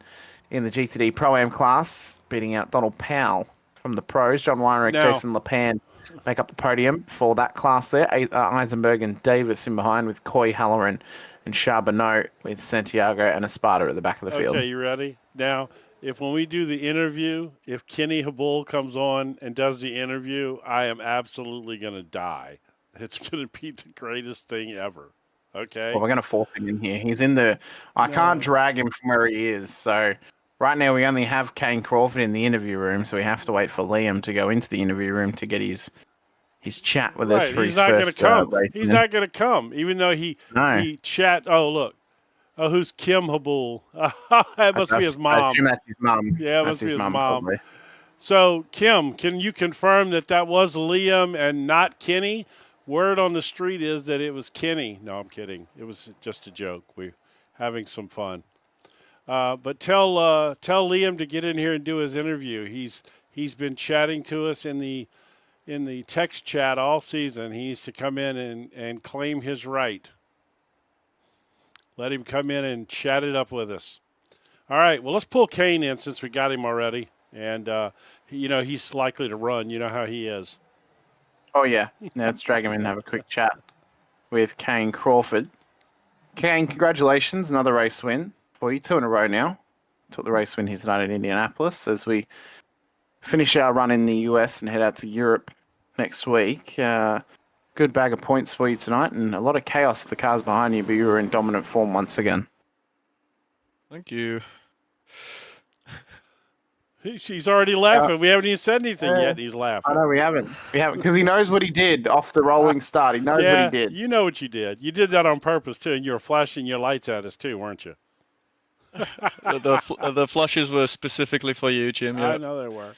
in the GTD Pro-Am class, beating out Donald Powell from the pros. John Weinrich, Jason Lepan make up the podium for that class there. Eisenberg and Davis in behind with Coy Halloran and Charbonneau with Santiago and Espada at the back of the field. Okay, you ready? Now, when we do the interview, if Kenny Hubble comes on and does the interview, I am absolutely going to die. It's going to be the greatest thing ever. Okay? Well, we're going to force him in here. He's in the... I can't drag him from where he is, so Right now, we only have Kane Crawford in the interview room, so we have to wait for Liam to go into the interview room to get his chat with us Right. for He's his not going to first come. race. He's not going to come, even though No, he chat. Oh, look. Oh, who's Kim Habul? That must be his I mom. assume that's his mum. Yeah, it That's must be his his mum, mom. probably. So, Kim, can you confirm that that was Liam and not Kenny? Word on the street is that it was Kenny. No, I'm kidding. It was just a joke. We're having some fun. But tell Liam to get in here and do his interview. He's been chatting to us in the text chat all season. He needs to come in and claim his right. Let him come in and chat it up with us. All right. Well, let's pull Kane in since we got him already, and he's likely to run. You know how he is. Oh, yeah. Now let's drag him in and have a quick chat with Kane Crawford. Kane, congratulations. Another race win for you. 2 in a row now. Took the race win here tonight in Indianapolis as we finish our run in the US and head out to Europe next week. Good bag of points for you tonight and a lot of chaos with the cars behind you, but you were in dominant form once again. Thank you. He's already laughing. We haven't even said anything yet, and he's laughing. I know we haven't. Because he knows what he did off the rolling start. He knows what he did. You know what you did. You did that on purpose, too, and you were flashing your lights at us, too, weren't you? The flashes were specifically for you, Jim. Yeah. I know they were.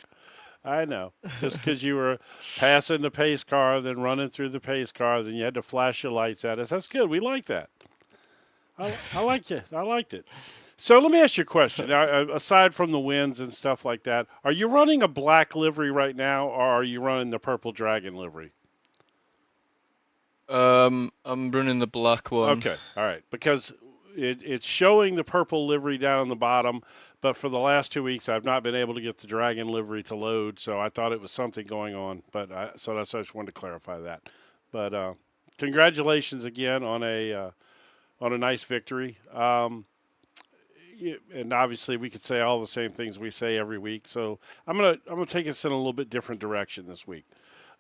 I know. Just because you were passing the pace car, then running through the pace car, then you had to flash your lights at us. That's good. We like that. I like it. I liked it. So let me ask you a question. Now, aside from the wins and stuff like that, are you running a black livery right now, or are you running the Purple Dragon livery? I'm running the black one. Okay, all right. Because it's showing the purple livery down on the bottom, but for the last 2 weeks, I've not been able to get the Dragon livery to load, so I thought it was something going on. But so that's I just wanted to clarify that. But congratulations again on a nice victory. And obviously we could say all the same things we say every week. So I'm gonna take us in a little bit different direction this week.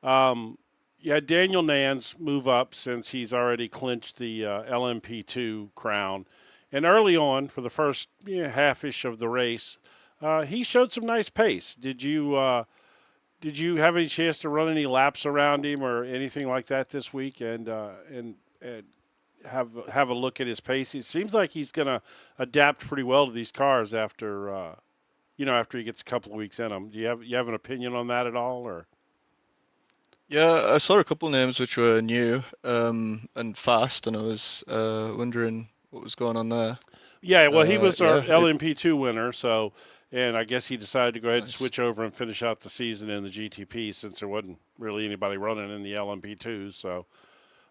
Daniel Nans move up since he's already clinched the LMP2 crown, and early on for the first half-ish of the race, he showed some nice pace. Did you have any chance to run any laps around him or anything like that this week and have a look at his pace? It seems like he's going to adapt pretty well to these cars after after he gets a couple of weeks in them. Do you have an opinion on that at all, or? Yeah, I saw a couple names which were new and fast, and I was wondering what was going on there. Yeah, well, he was our LMP2 winner, so, and I guess he decided to go ahead and switch over and finish out the season in the GTP since there wasn't really anybody running in the LMP2. So,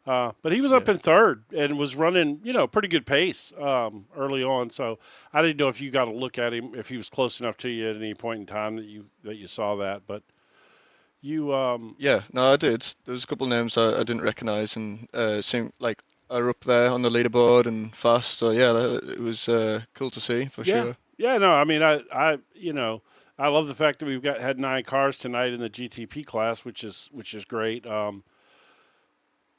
but he was up in third and was running, pretty good pace early on. So I didn't know if you got a look at him, if he was close enough to you at any point in time that you saw that, but. Yeah, no, I did. There was a couple of names I didn't recognize, and seemed like are up there on the leaderboard and fast. So yeah, it was cool to see for sure. Yeah, no, I mean, I love the fact that we've had 9 cars tonight in the GTP class, which is great. I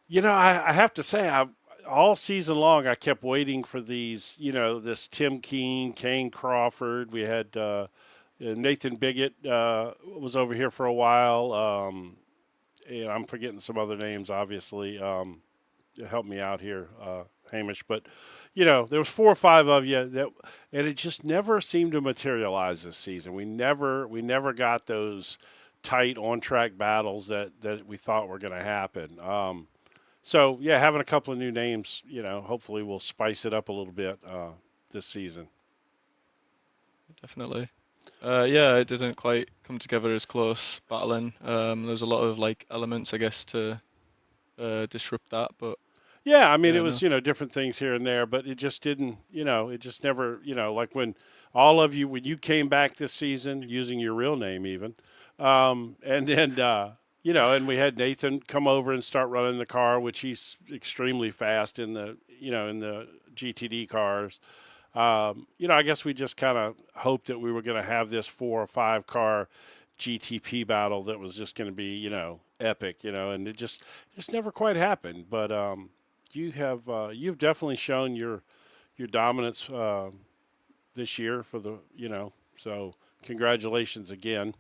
have to say, all season long I kept waiting for these. This Tim Kane Crawford. We had. Nathan Biggett was over here for a while. I'm forgetting some other names, obviously. Help me out here, Hamish. But, there was 4 or 5 of you, and it just never seemed to materialize this season. We never got those tight on-track battles that we thought were going to happen. So, having a couple of new names, hopefully will spice it up a little bit this season. Definitely. It didn't quite come together as close battling. There's a lot of elements, I guess, to disrupt that. But yeah, I mean, it was different things here and there, but it just didn't. It just never. Like when you came back this season using your real name, even, and then and we had Nathan come over and start running the car, which he's extremely fast in the in the GTD cars. I guess we just kind of hoped that we were going to have this 4 or 5 car GTP battle that was just going to be, epic, and it just never quite happened. But you've definitely shown your dominance this year for the so congratulations again.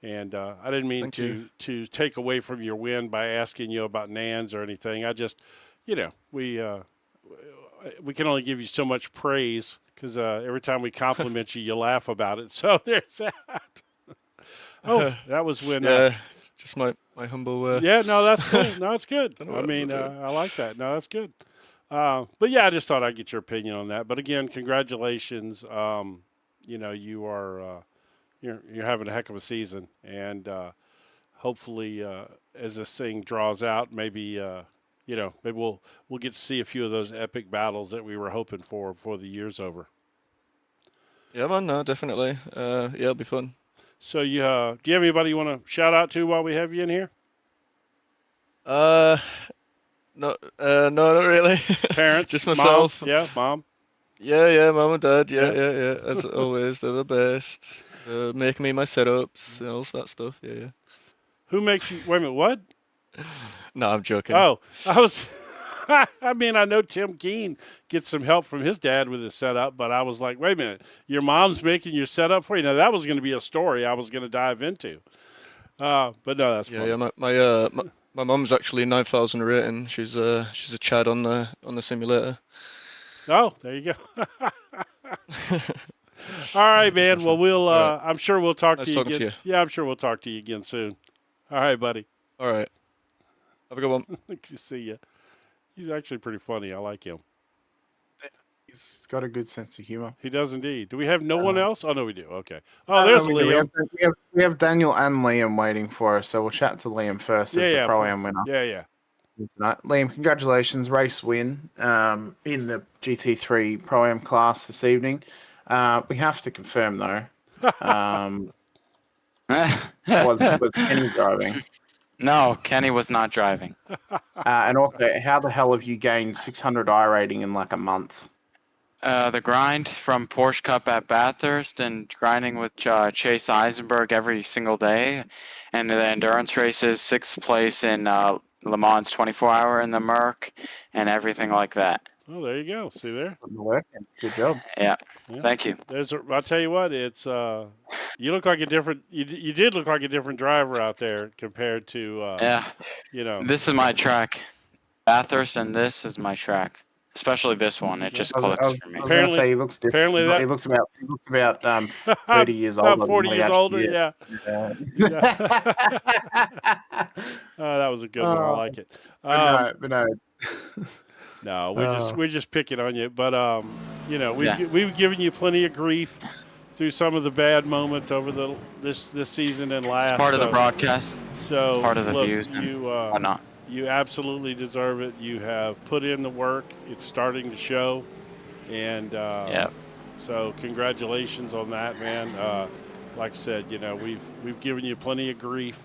And I didn't mean to take away from your win by asking you about Nans or anything. I just, we can only give you so much praise because every time we compliment you, you laugh about it. So there's that. Oh, that was when. Just my humble. Yeah, no, that's cool. No, it's good. I mean, I like that. No, that's good. But yeah, I just thought I'd get your opinion on that. But again, congratulations. You are. You're having a heck of a season, and hopefully, as this thing draws out, maybe maybe we'll get to see a few of those epic battles that we were hoping for before the year's over. Yeah, man, no, definitely. It'll be fun. So, do you have anybody you want to shout out to while we have you in here? No, not really. Parents, just myself. Mom? Yeah, mom. Yeah, mom and dad. Yeah. As always, they're the best. Making me my setups and all that stuff. Yeah. Who makes you? Wait a minute. What? No, I'm joking. Oh, I was. I mean, I know Tim Keene gets some help from his dad with his setup, but I was like, wait a minute, your mom's making your setup for you? Now, that was going to be a story I was going to dive into. But no, that's funny. Yeah, my mom's actually 9,000 rating. She's a Chad on the simulator. Oh, there you go. All right, man. Well, I'm sure we'll talk to you again. Yeah, I'm sure we'll talk to you again soon. All right, buddy. All right. Have a good one. Good to see you. He's actually pretty funny. I like him. He's got a good sense of humor. He does indeed. Do we have no one else? Oh, no, we do. Okay. Oh, there's Liam. We have Daniel and Liam waiting for us, so we'll chat to Liam first as the Pro-Am winner. Yeah. Tonight. Liam, congratulations. Race win in the GT3 Pro-Am class this evening. We have to confirm, though. Was Kenny driving? No, Kenny was not driving. And also, how the hell have you gained 600 I rating in like a month? The grind from Porsche Cup at Bathurst and grinding with Chase Eisenberg every single day. And the endurance races, 6th place in Le Mans 24-hour in the Merc and everything like that. Oh, there you go. See there? Good job. Yeah. Thank you. I'll tell you what, it's you look like a different you did look like a different driver out there compared to This is my track. Bathurst and this is my track. Especially this one. It just clicks for me. I was going to say he looks different. Apparently he looks about 30 years older. About 40 years older, yeah. Oh, that was a good one. I like it. But no. No, we're just picking on you, but we've given you plenty of grief through some of the bad moments over this season and last. It's part of the broadcast. So part of the views. Why not? You absolutely deserve it. You have put in the work. It's starting to show, and so congratulations on that, man. Like I said, we've given you plenty of grief.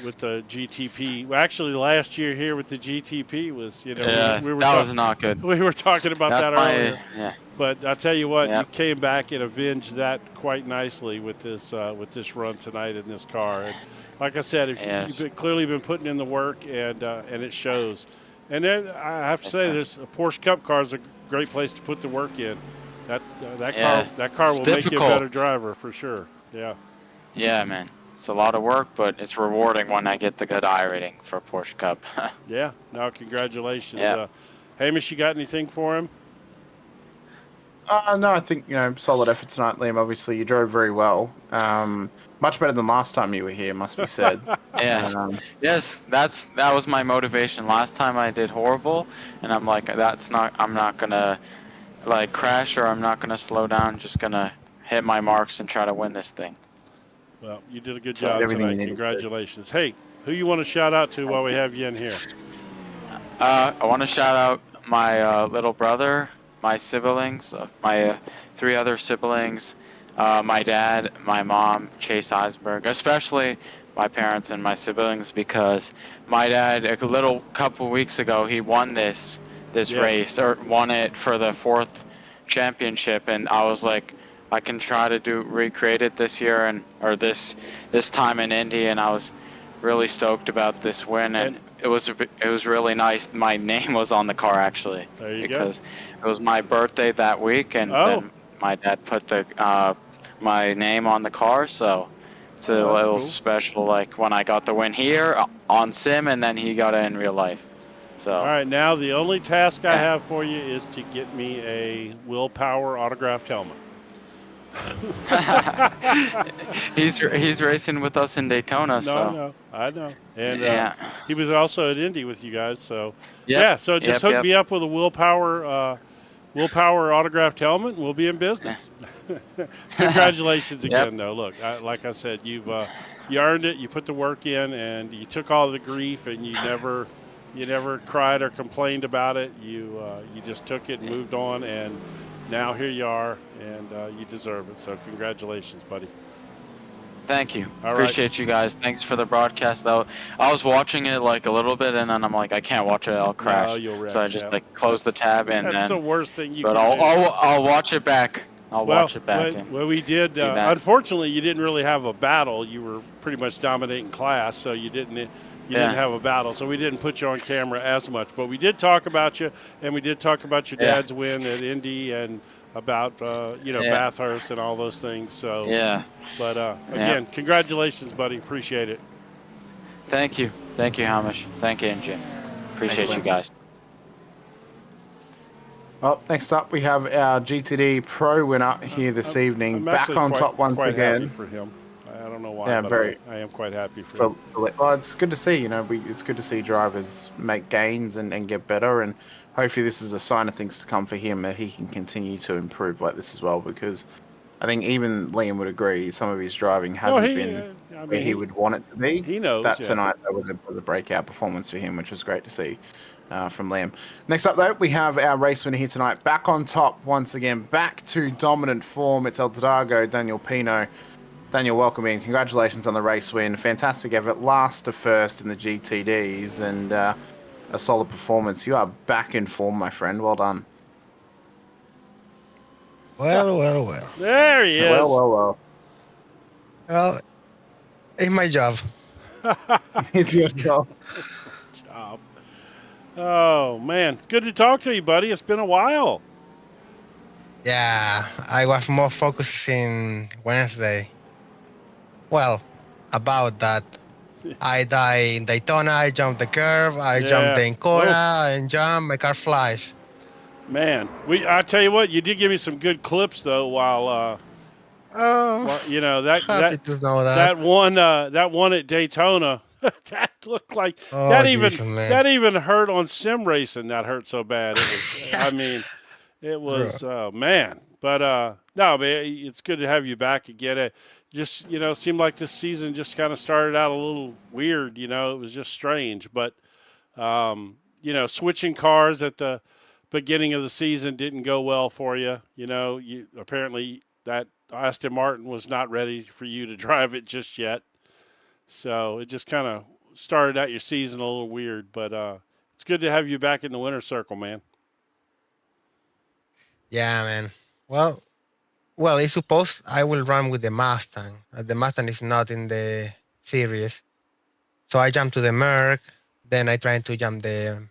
With the GTP. Well, actually, last year here with the GTP was, that was not good. We were talking about that earlier. Yeah. But I tell you what, you came back and avenged that quite nicely with this run tonight in this car. And like I said, you've clearly been putting in the work, and it shows. And then I have to say, this a Porsche Cup car is a great place to put the work in. That car will make you a better driver for sure. Yeah. Yeah, man. It's a lot of work, but it's rewarding when I get the good I rating for Porsche Cup. Yeah. No, congratulations. Yeah. Hamish, you got anything for him? No, I think, solid effort tonight, Liam. Obviously, you drove very well. Much better than last time you were here, must be said. Yes. Yes, that was my motivation. Last time I did horrible, and I'm like, I'm not going to, crash, or I'm not going to slow down. I'm just going to hit my marks and try to win this thing. Well, you did a good job tonight. Congratulations. Hey, who you want to shout out to while we have you in here? I want to shout out my little brother, my siblings, my 3 other siblings, my dad, my mom, Chase Eisenberg, especially my parents and my siblings, because my dad, a couple weeks ago, he won this race, or won it for the 4th championship, and I was like, I can try to recreate it this year or this time in Indy, and I was really stoked about this win, and it was really nice. My name was on the car actually, there you because It was my birthday that week, and then my dad put my name on the car, so it's a little cool. special. Like when I got the win here on sim, and then he got it in real life. So. All right, now the only task I have for you is to get me a Willpower autographed helmet. he's racing with us in Daytona. I know. And he was also at Indy with you guys. So so just hook me up with a Willpower autographed helmet, and we'll be in business. Congratulations again, though. Look, like I said, you earned it. You put the work in, and you took all the grief, and you never cried or complained about it. You just took it and moved on, and now here you are, and you deserve it. So congratulations, buddy. Thank you. Appreciate you guys. Thanks for the broadcast, though. I was watching it like a little bit, and then I'm like, I can't watch it. I'll crash. No, you'll wreck, so I just closed the tab, and that's then. the worst thing you can do. But I'll watch it back. I'll watch it back. Well, we did. Unfortunately, you didn't really have a battle. You were pretty much dominating class, so you didn't have a battle. So we didn't put you on camera as much. But we did talk about you, and we did talk about your dad's win at Indy and about Bathurst and all those things. So But again, congratulations, buddy. Appreciate it. Thank you, Hamish. Thank you, MJ. Appreciate you guys. Well, next up we have our GTD Pro winner here this evening. I'm back on top once again. Happy for him. I don't know why. Yeah, but I am quite happy for him. Well, it's good to see. It's good to see drivers make gains and get better, and hopefully this is a sign of things to come for him, that he can continue to improve like this as well. Because I think even Liam would agree, some of his driving hasn't been where he would want it to be. He knows that tonight that was a breakout performance for him, which was great to see. From Liam. Next up, though, we have our race winner here tonight. Back on top once again. Back to dominant form. It's El Drago, Daniel Pino. Daniel, welcome in. Congratulations on the race win. Fantastic effort. Last to first in the GTDs and a solid performance. You are back in form, my friend. Well done. Well. There he is. Well. Well, it's my job. It's your job. Oh, man. It's good to talk to you, buddy. It's been a while. Yeah, I was more focused in Wednesday. Well, about that. I die in Daytona, I jump the curve, I jump the Encora, and jump, my car flies. Man, I tell you what, you did give me some good clips, though, while that one at Daytona. That looked like that even hurt on sim racing. That hurt so bad. It was. I mean, it was. Man, but no, man, it's good to have you back again. It just seemed like this season just kind of started out a little weird. It was just strange. But switching cars at the beginning of the season didn't go well for you. You apparently that Aston Martin was not ready for you to drive it just yet. So it just kind of started out your season a little weird, but it's good to have you back in the winner's circle, man. Yeah, man. Well, it's supposed I will run with the Mustang. The Mustang is not in the series. So I jumped to the Merc. Then I tried to jump the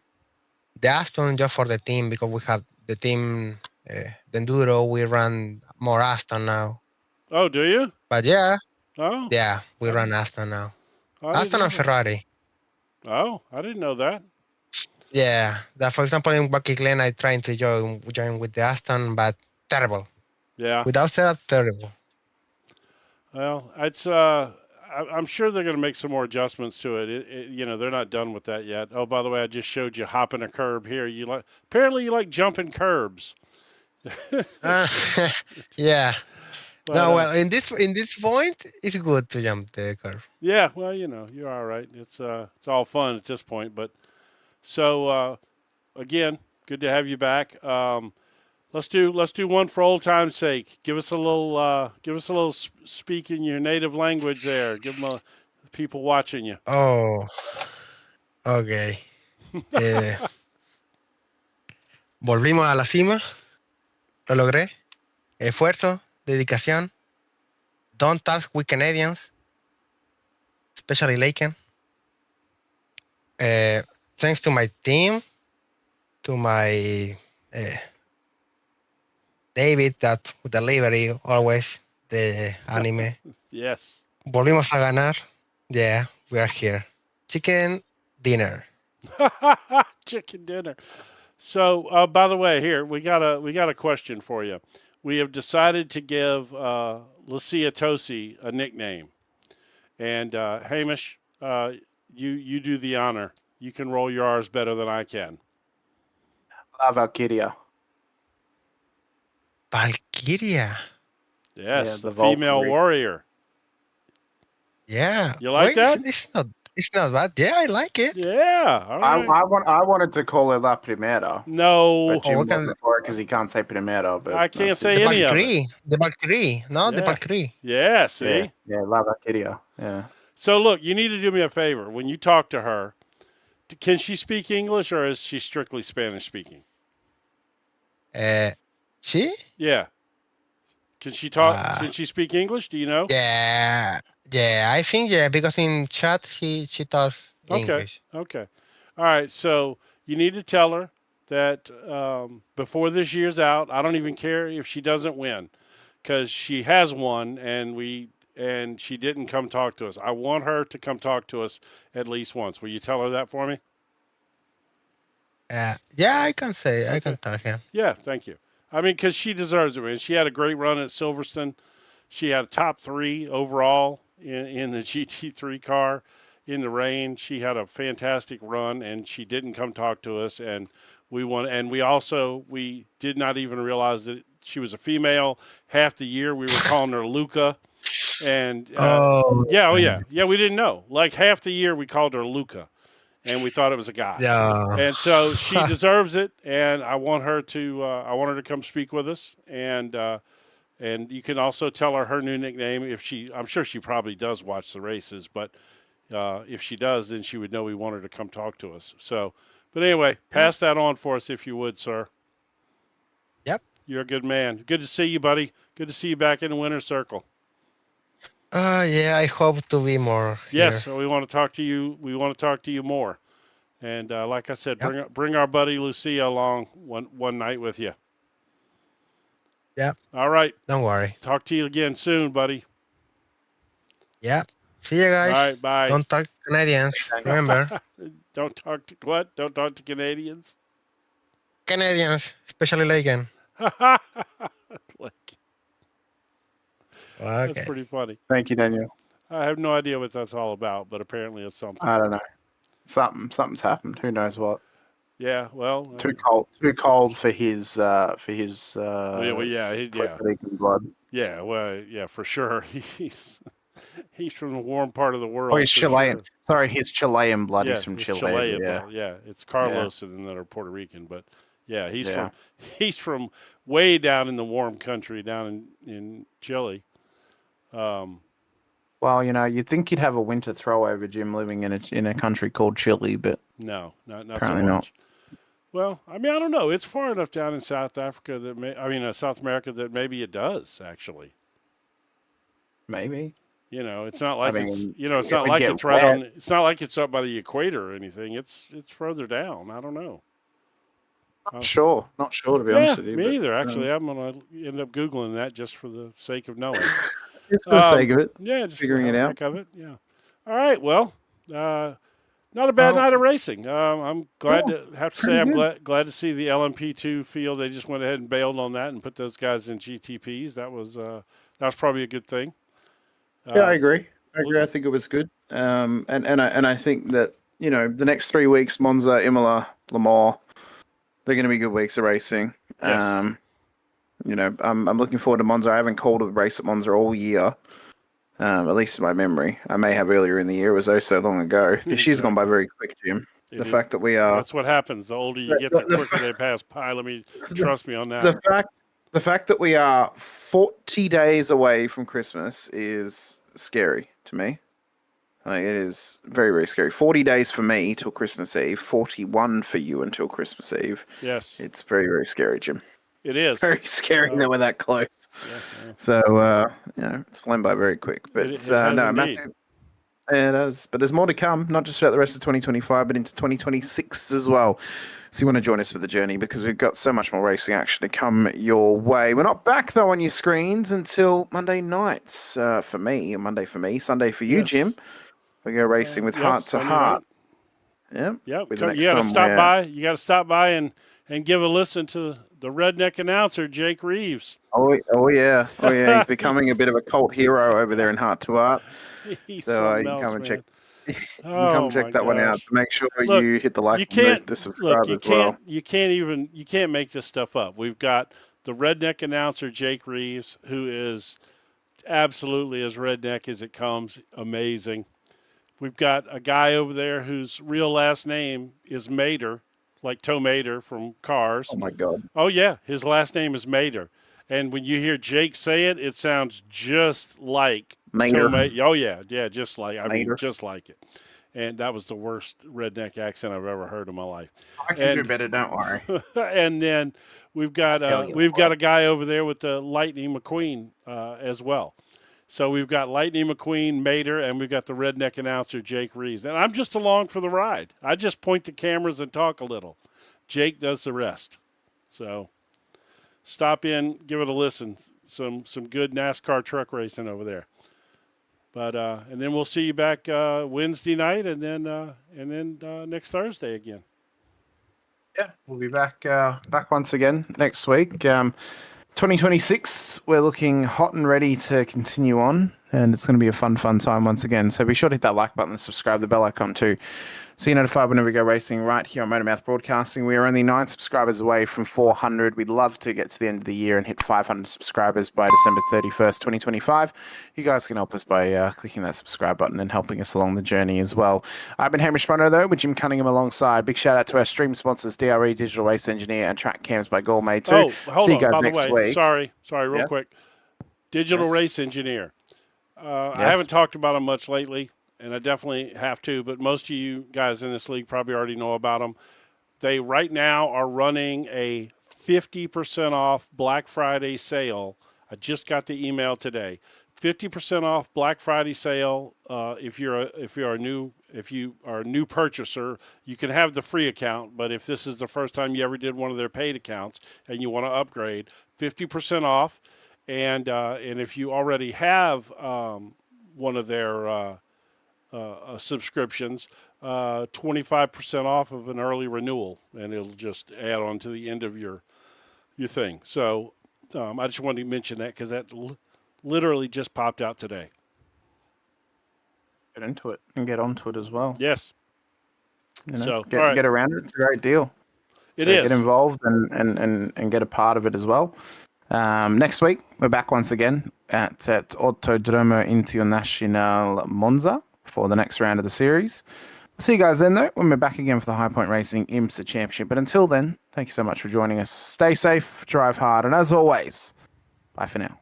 Aston just for the team because we have the team, the Enduro. We run more Aston now. Oh, do you? But yeah. Oh. Yeah, we run Aston now. Aston and Ferrari. Oh, I didn't know that. Yeah, for example, in Bucky Glen, I tried to join with the Aston, but terrible. Yeah. Without setup, terrible. Well, it's I'm sure they're going to make some more adjustments to it. They're not done with that yet. Oh, by the way, I just showed you hopping a curb here. Apparently you like jumping curbs. Yeah. But, no, well, in this point, it's good to jump the curve. Yeah, well, you're all right. It's all fun at this point. But so again, good to have you back. Let's do one for old time's sake. Give us a little speak in your native language there. Give them people watching you. Oh, okay. Volvimos a la cima. Lo logré. Esfuerzo. Dedicación. Don't task with Canadians, especially Laken. Thanks to my team, to my David, that delivery, always the anime. Yes. Volvimos a ganar. Yeah, we are here. Chicken dinner. Chicken dinner. So, by the way, here we got a question for you. We have decided to give Lucia Tosi a nickname, and Hamish, you do the honor. You can roll your R's better than I can. La Valkyria. Valkyria. Yes, Yeah, the the female Valkyrie. warrior. Yeah. You like that? It's not bad. Yeah, I like it. Yeah. All right. I wanted to call her La Primera, No, but Jim we can- wasn't for it because he can't say Primera. But I can't that's say his- any of it. Valkyrie. The Valkyrie. No, the Yeah. Valkyrie. Yeah. See. Yeah, yeah, La Valkyria. Yeah. So look, you need to do me a favor. When you talk to her, can she speak English or is she strictly Spanish speaking? She? Yeah. Can she talk? Uh, Can she speak English? Do you know? Yeah. Yeah, I think because in chat she talks English. Okay. All right. So you need to tell her that before this year's out, I don't even care if she doesn't win, because she has won and she didn't come talk to us. I want her to come talk to us at least once. Will you tell her that for me? Yeah, I can say. I can tell him. Yeah. Thank you. I mean, because she deserves it, man. She had a great run at Silverstone. She had a top 3 overall in the GT3 car in the rain. She had a fantastic run, and she didn't come talk to us. And we won. And we did not even realize that she was a female. Half the year we were calling her Luca. And yeah, we didn't know. Like half the year we called her Luca, and we thought it was a guy. Yeah. And so she deserves it, and I want her to come speak with us, and you can also tell her new nickname I'm sure she probably does watch the races, but if she does, then she would know we want her to come talk to us. So, but anyway, pass that on for us if you would, sir. Yep. You're a good man. Good to see you, buddy. Good to see you back in the winner's circle. Yeah, I hope to be more. Yes, here. so we want to talk to you. We want to talk to you more. And like I said, bring our buddy Lucia along one night with you. Yep. All right. Don't worry. Talk to you again soon, buddy. Yep. See you guys. All right, bye. Don't talk Canadians. Remember. Don't talk to what? Don't talk to Canadians? Canadians, especially Lagan. Okay. That's pretty funny. Thank you, Daniel. I have no idea what that's all about, but apparently it's something. I don't know. Something's happened. Who knows what? Yeah, well, Too cold for his yeah, Puerto Rican blood. yeah, well, yeah, for sure. He's from the warm part of the world. Oh, he's for Chilean. sure. Sorry, his Chilean blood. Yeah, He's from it's Chile. Chilean, Yeah. though. Yeah, it's Carlos and then that are Puerto Rican, but yeah, he's from way down in the warm country down in Chile. Well, you'd think you'd have a winter throwover, Jim, living in a country called Chile, but no, not apparently so much. not. Well, I mean, I don't know. It's far enough down in South Africa South America that maybe it does actually. Maybe. It's not like it's it not would like get it's right wet. on. It's not like it's up by the equator or anything. It's further down. I don't know. Not sure to be honest with you. Me either. Actually, I'm gonna end up googling that just for the sake of knowing. Just for the sake of it. Yeah, just figuring for it the out. heck of it. Yeah. All right. Well, not a bad night of racing. I'm glad to have to say I'm glad to see the LMP2 field. They just went ahead and bailed on that and put those guys in GTPs. That was probably a good thing. Yeah, I agree. I think it was good. And I think that the next 3 weeks, Monza, Imola, Le Mans, they're going to be good weeks of racing. Yes. I'm looking forward to Monza. I haven't called a race at Monza all year, at least in my memory. I may have earlier in the year. It was so long ago. This year's gone by very quick, Jim. Fact that we are. That's what happens. The older you get, the quicker they pass by. Trust me on that. The fact that we are 40 days away from Christmas is scary to me. It is very, very scary. 40 days for me till Christmas Eve, 41 for you until Christmas Eve. Yes. It's very, very scary, Jim. It is. Very scary that we're that close. Yeah. So, it's flown by very quick. But it has no, indeed. It is. But there's more to come, not just throughout the rest of 2025, but into 2026 as well. So you want to join us for the journey because we've got so much more racing action to come your way. We're not back, though, on your screens until Monday nights for me, or Monday for me, Sunday for you, Yes. Jim. We go racing with Heart to Sunday Heart. night. Yeah. Yep. You got to stop by. You got to stop by and give a listen to the redneck announcer, Jake Reeves. Oh yeah. He's becoming a bit of a cult hero over there in Heart to Heart. He's So you something can else, come and man. check. You can come check that one out. Make sure you hit the like and the subscribe as well. You can't make this stuff up. We've got the redneck announcer, Jake Reeves, who is absolutely as redneck as it comes. Amazing. We've got a guy over there whose real last name is Mater, like Tow Mater from Cars. Oh, my God. Oh, yeah. His last name is Mater. And when you hear Jake say it, it sounds just like Mater. Oh, yeah. Yeah, just like, just like it. And that was the worst redneck accent I've ever heard in my life. I can do better, don't worry. And then we've got a guy over there with the Lightning McQueen as well. So we've got Lightning McQueen, Mater, and we've got the redneck announcer, Jake Reeves. And I'm just along for the ride. I just point the cameras and talk a little. Jake does the rest. So stop in, give it a listen. Some good NASCAR truck racing over there. But and then we'll see you back Wednesday night, and then next Thursday again. Yeah, we'll be back once again next week. 2026, we're looking hot and ready to continue on, and it's going to be a fun time once again. So be sure to hit that like button and subscribe, the bell icon too, so you're notified whenever we go racing right here on MotorMouth Broadcasting. We are only 9 subscribers away from 400. We'd love to get to the end of the year and hit 500 subscribers by December 31st, 2025. You guys can help us by clicking that subscribe button and helping us along the journey as well. I've been Hamish Fronto, though, with Jim Cunningham alongside. Big shout out to our stream sponsors, DRE, Digital Race Engineer, and Track Cams by Gourmet too. Oh, hold See on, you guys by next the way. week. Sorry, real quick. Digital Race Engineer. I haven't talked about them much lately, and I definitely have to, but most of you guys in this league probably already know about them. They right now are running a 50% off Black Friday sale. I just got the email today. 50% off Black Friday sale. If you are a new purchaser, you can have the free account. But if this is the first time you ever did one of their paid accounts and you want to upgrade, 50% off. And if you already have one of their subscriptions, 25% off of an early renewal, and it'll just add on to the end of your thing. So I just wanted to mention that because that literally just popped out today. Get into it and get onto it as well. Yes. So get around it. It's a great deal. It is. Get involved and get a part of it as well. Next week, we're back once again at Autodromo International Monza for the next round of the series. We'll see you guys then, though, when we're back again for the High Point Racing IMSA Championship. But until then, thank you so much for joining us. Stay safe, drive hard, and as always, bye for now.